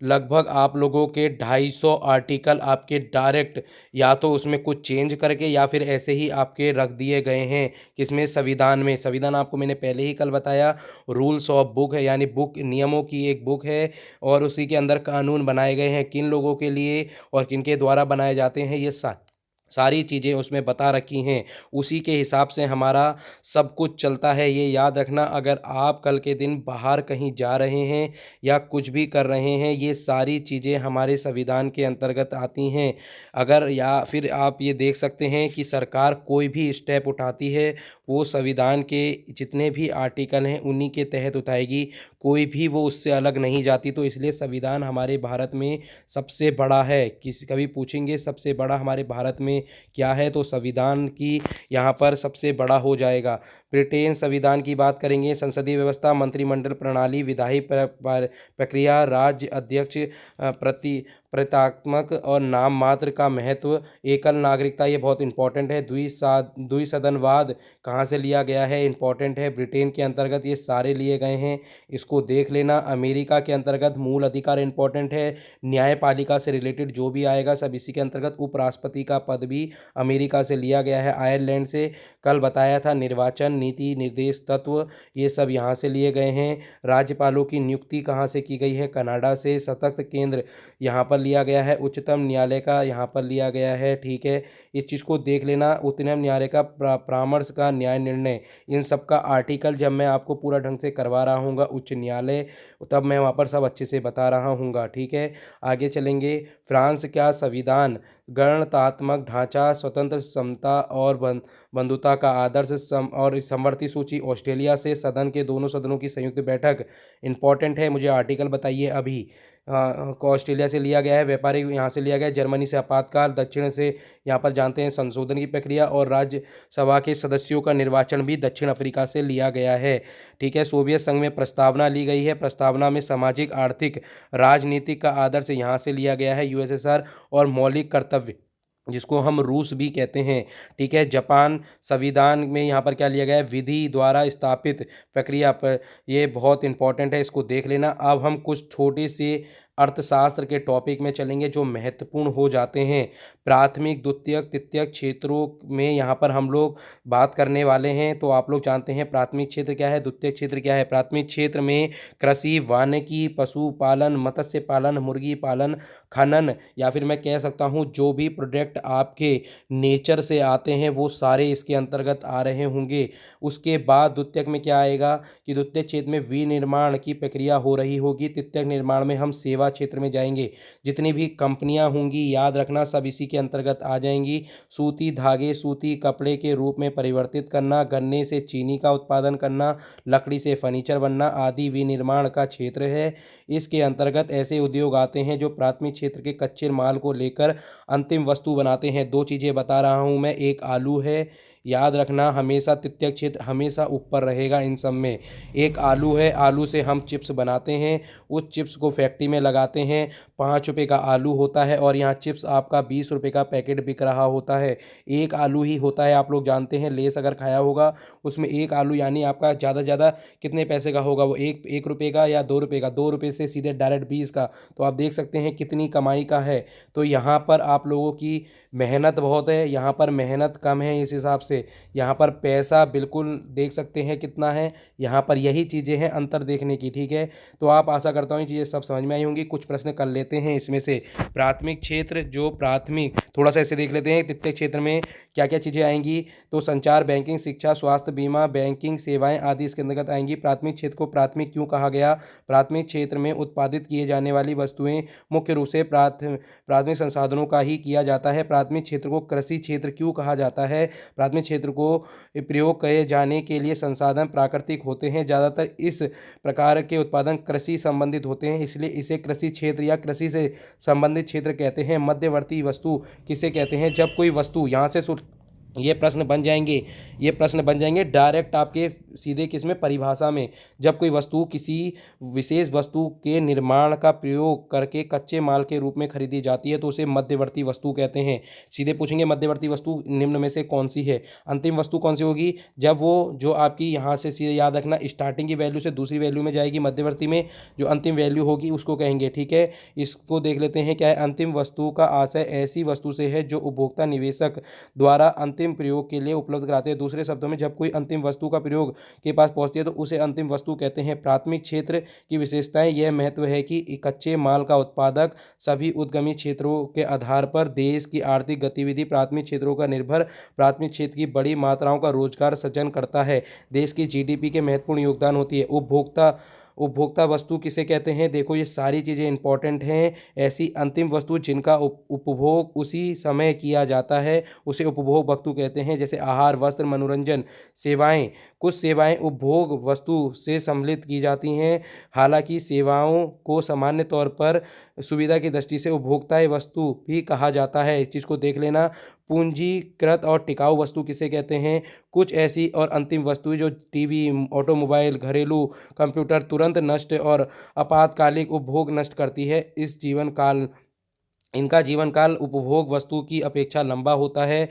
S1: लगभग आप लोगों के 250 आर्टिकल आपके डायरेक्ट या तो उसमें कुछ चेंज करके या फिर ऐसे ही आपके रख दिए गए हैं। किसमें, संविधान में। संविधान आपको मैंने पहले ही कल बताया, रूल्स ऑफ बुक है, यानी बुक नियमों की एक बुक है, और उसी के अंदर कानून बनाए गए हैं किन लोगों के लिए और किनके द्वारा बनाए जाते हैं। ये सारी चीज़ें उसमें बता रखी हैं। उसी के हिसाब से हमारा सब कुछ चलता है, ये याद रखना। अगर आप कल के दिन बाहर कहीं जा रहे हैं या कुछ भी कर रहे हैं, ये सारी चीज़ें हमारे संविधान के अंतर्गत आती हैं। अगर या फिर आप ये देख सकते हैं कि सरकार कोई भी स्टेप उठाती है, वो संविधान के जितने भी आर्टिकल हैं उन्हीं के तहत उठाएगी, कोई भी वो उससे अलग नहीं जाती। तो इसलिए संविधान हमारे भारत में सबसे बड़ा है। किसी कभी पूछेंगे सबसे बड़ा हमारे भारत में क्या है, तो संविधान की यहाँ पर सबसे बड़ा हो जाएगा। ब्रिटेन संविधान की बात करेंगे, संसदीय व्यवस्था, मंत्रिमंडल प्रणाली, विधायी प्रक्रिया, राज्य अध्यक्ष प्रतीकात्मक और नाम मात्र का महत्व, एकल नागरिकता ये बहुत इंपॉर्टेंट है, द्विसदनवाद कहाँ से लिया गया है इंपॉर्टेंट है, ब्रिटेन के अंतर्गत ये सारे लिए गए हैं, इसको देख लेना। अमेरिका के अंतर्गत मूल अधिकार इंपॉर्टेंट है, न्यायपालिका से रिलेटेड जो भी आएगा सब इसी के अंतर्गत। उपराष्ट्रपति का पद भी अमेरिका से लिया गया है, आयरलैंड से। कल बताया था निर्वाचन नीति निर्देश तत्व ये सब यहाँ से लिए गए हैं। राज्यपालों की नियुक्ति कहाँ से की गई है, कनाडा से। सतत केंद्र यहाँ पर लिया गया है, उच्चतम न्यायालय का यहाँ पर लिया गया है, ठीक है। इस चीज़ को देख लेना। उच्चतम न्यायालय का परामर्श का न्याय निर्णय, इन सब का आर्टिकल जब मैं आपको पूरा ढंग से करवा रहा हूँगा उच्च न्यायालय, तब मैं वहाँ पर सब अच्छे से बता रहा हूँगा, ठीक है। आगे चलेंगे। फ्रांस का संविधान गणतंत्रात्मक ढांचा, स्वतंत्र समता और बंधुता का आदर्श और समवर्ती सूची। ऑस्ट्रेलिया से सदन के दोनों सदनों की संयुक्त बैठक इंपॉर्टेंट है, मुझे आर्टिकल बताइए अभी। को ऑस्ट्रेलिया से लिया गया है, व्यापारिक यहाँ से लिया गया है। जर्मनी से आपातकाल, दक्षिण से यहाँ पर जानते हैं संशोधन की प्रक्रिया, और राज्यसभा के सदस्यों का निर्वाचन भी दक्षिण अफ्रीका से लिया गया है, ठीक है। सोवियत संघ में प्रस्तावना ली गई है, प्रस्तावना में सामाजिक आर्थिक राजनीतिक का आदर्श यहाँ से लिया गया है, यूएसएसआर। और मौलिक कर्तव्य जिसको हम रूस भी कहते हैं, ठीक है। जापान संविधान में यहाँ पर क्या लिया गया है, विधि द्वारा स्थापित प्रक्रिया पर, ये बहुत इंपॉर्टेंट है, इसको देख लेना। अब हम कुछ छोटे से अर्थशास्त्र के टॉपिक में चलेंगे जो महत्वपूर्ण हो जाते हैं। प्राथमिक द्वितीयक तृतीयक क्षेत्रों में यहाँ पर हम लोग बात करने वाले हैं। तो आप लोग जानते हैं प्राथमिक क्षेत्र क्या है, द्वितीयक क्षेत्र क्या है। प्राथमिक क्षेत्र में कृषि, वानिकी, पशुपालन, मत्स्य पालन, मुर्गी पालन, खनन, या फिर मैं कह सकता हूँ जो भी प्रोडक्ट आपके नेचर से आते हैं वो सारे इसके अंतर्गत आ रहे होंगे। उसके बाद द्वितीयक में क्या आएगा कि द्वितीयक क्षेत्र में विनिर्माण की प्रक्रिया हो रही होगी। तृतीयक निर्माण में हम सेवा क्षेत्र में जाएंगे, जितनी भी कंपनियां होंगी याद रखना सब इसी के अंतर्गत आ जाएंगी। सूती धागे सूती कपड़े के रूप में परिवर्तित करना, गन्ने से चीनी का उत्पादन करना, लकड़ी से फर्नीचर बनना आदि विनिर्माण का क्षेत्र है। इसके अंतर्गत ऐसे उद्योग आते हैं जो प्राथमिक क्षेत्र के कच्चे माल को लेकर अंतिम वस्तु बनाते हैं। दो चीज़ें बता रहा हूँ मैं, एक आलू है, याद रखना हमेशा तृतीयक क्षेत्र हमेशा ऊपर रहेगा इन सब में। एक आलू है, आलू से हम चिप्स बनाते हैं, उस चिप्स को फैक्ट्री में लगाते हैं, 5 रुपये का आलू होता है और यहाँ चिप्स आपका 20 रुपये का पैकेट बिक रहा होता है। एक आलू ही होता है, आप लोग जानते हैं लेस अगर खाया होगा उसमें एक आलू यानी आपका ज़्यादा से ज़्यादा कितने पैसे का होगा वो, एक रुपये का या 2 रुपये का, 2 रुपये से सीधे डायरेक्ट 20 का। तो आप देख सकते हैं कितनी कमाई का है। तो यहाँ पर आप लोगों की मेहनत बहुत है, यहाँ पर मेहनत कम है, इस हिसाब से यहाँ पर पैसा बिल्कुल देख सकते हैं कितना है। यहाँ पर यही चीज़ें हैं अंतर देखने की, ठीक है। तो आप आशा करता हूँ ये चीज़ें सब समझ में आई होंगी। कुछ प्रश्न कर लेते हैं इसमें से। प्राथमिक क्षेत्र जो प्राथमिक थोड़ा सा ऐसे देख लेते हैं, तृतीय क्षेत्र में क्या क्या चीज़ें आएंगी। तो संचार, बैंकिंग, शिक्षा, स्वास्थ्य बीमा, बैंकिंग सेवाएं आदि इसके अंतर्गत आएंगी। प्राथमिक क्षेत्र को प्राथमिक क्यों कहा गया? प्राथमिक क्षेत्र में उत्पादित किए जाने वाली वस्तुएं मुख्य रूप से प्राथमिक संसाधनों का ही किया जाता है। प्राथमिक क्षेत्र को कृषि क्षेत्र क्यों कहा जाता है? प्राथमिक क्षेत्र को प्रयोग किए जाने के लिए संसाधन प्राकृतिक होते हैं, ज़्यादातर इस प्रकार के उत्पादन कृषि संबंधित होते हैं, इसलिए इसे कृषि क्षेत्र या कृषि से संबंधित क्षेत्र कहते हैं। मध्यवर्ती वस्तु किसे कहते हैं? जब कोई वस्तु यहाँ से ये प्रश्न बन जाएंगे, ये प्रश्न बन जाएंगे डायरेक्ट आपके सीधे किसमें, परिभाषा में। जब कोई वस्तु किसी विशेष वस्तु के निर्माण का प्रयोग करके कच्चे माल के रूप में खरीदी जाती है तो उसे मध्यवर्ती वस्तु कहते हैं। सीधे पूछेंगे मध्यवर्ती वस्तु निम्न में से कौन सी है? अंतिम वस्तु कौन सी होगी? जब वो जो आपकी यहाँ से सीधे याद रखना स्टार्टिंग की वैल्यू से दूसरी वैल्यू में जाएगी, मध्यवर्ती में जो अंतिम वैल्यू होगी उसको कहेंगे, ठीक है। इसको देख लेते हैं क्या है। अंतिम वस्तु का आशय ऐसी वस्तु से है जो उपभोक्ता निवेशक द्वारा अंतिम प्रयोग के लिए उपलब्ध कराते हैं। दूसरे शब्दों में जब कोई अंतिम वस्तु का प्रयोग के पास पहुंचती है तो उसे अंतिम वस्तु कहते हैं। प्राथमिक क्षेत्र की विशेषताएं, यह महत्व है कि कच्चे माल का उत्पादक सभी उद्यमी क्षेत्रों के आधार पर देश की आर्थिक गतिविधि प्राथमिक क्षेत्रों का निर्भर प्राथमिक क्षेत्र की बड़ी मात्राओं का रोजगार सृजन करता है, देश की जीडीपी के महत्वपूर्ण योगदान होती है। उपभोक्ता वस्तु किसे कहते हैं? देखो ये सारी चीज़ें इंपॉर्टेंट हैं। ऐसी अंतिम वस्तु जिनका उपभोग उसी समय किया जाता है उसे उपभोग वस्तु कहते हैं। जैसे आहार, वस्त्र, मनोरंजन, सेवाएं। कुछ सेवाएं उपभोग वस्तु से सम्मिलित की जाती हैं, हालांकि सेवाओं को सामान्य तौर पर सुविधा की दृष्टि से उपभोक्ता वस्तु भी कहा जाता है। इस चीज़ को देख लेना। पूंजीकृत और टिकाऊ वस्तु किसे कहते हैं? कुछ ऐसी और अंतिम वस्तुएं जो टीवी, ऑटोमोबाइल, घरेलू कंप्यूटर तुरंत नष्ट और आपातकालिक उपभोग नष्ट करती है इस जीवन काल इनका जीवन काल उपभोग वस्तु की अपेक्षा लंबा होता है,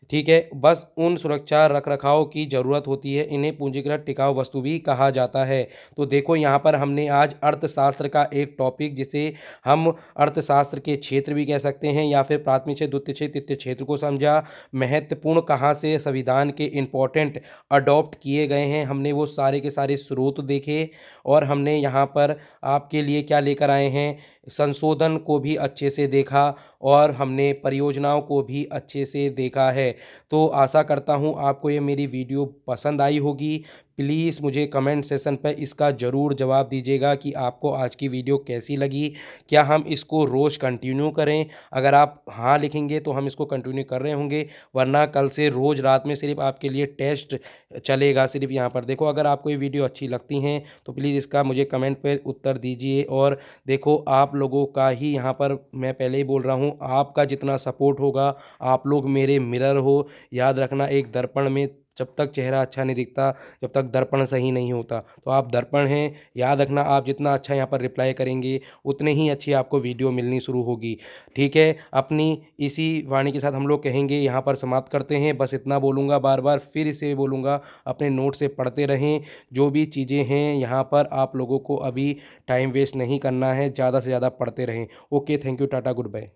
S1: ठीक है? बस उन सुरक्षा रख-रखाव की ज़रूरत होती है, इन्हें पूंजीगत टिकाऊ वस्तु भी कहा जाता है। तो देखो यहाँ पर हमने आज अर्थशास्त्र का एक टॉपिक जिसे हम अर्थशास्त्र के क्षेत्र भी कह सकते हैं या फिर प्राथमिक क्षेत्र, द्वितीय क्षेत्र, तृतीय क्षेत्र को समझा। महत्वपूर्ण कहाँ से संविधान के इम्पोर्टेंट अडॉप्ट किए गए हैं, हमने वो सारे के सारे स्रोत देखे और हमने यहाँ पर आपके लिए क्या लेकर आए हैं, संशोधन को भी अच्छे से देखा और हमने परियोजनाओं को भी अच्छे से देखा है। तो आशा करता हूँ आपको ये मेरी वीडियो पसंद आई होगी। प्लीज़ मुझे कमेंट सेशन पे इसका ज़रूर जवाब दीजिएगा कि आपको आज की वीडियो कैसी लगी? क्या हम इसको रोज़ कंटिन्यू करें? अगर आप हाँ लिखेंगे तो हम इसको कंटिन्यू कर रहे होंगे, वरना कल से रोज़ रात में सिर्फ़ आपके लिए टेस्ट चलेगा सिर्फ़ यहाँ पर। देखो अगर आपको ये वीडियो अच्छी लगती हैं तो प्लीज़ इसका मुझे कमेंट पे उत्तर दीजिए और देखो आप लोगों का ही यहाँ पर मैं पहले ही बोल रहा हूँ, आपका जितना सपोर्ट होगा, आप लोग मेरे मिरर हो। याद रखना एक दर्पण में जब तक चेहरा अच्छा नहीं दिखता, जब तक दर्पण सही नहीं होता। तो आप दर्पण हैं, याद रखना आप जितना अच्छा यहाँ पर रिप्लाई करेंगे, उतने ही अच्छी आपको वीडियो मिलनी शुरू होगी। ठीक है? अपनी इसी वाणी के साथ हम लोग कहेंगे यहाँ पर समाप्त करते हैं। बस इतना बोलूँगा बार-बार, फिर इसे बोलूँगा, अपने नोट से पढ़ते रहें। जो भी चीज़ें हैं यहाँ पर आप लोगों को अभी टाइम वेस्ट नहीं करना है, ज़्यादा से ज़्यादा पढ़ते रहें। Okay, thank you, tata, good bye.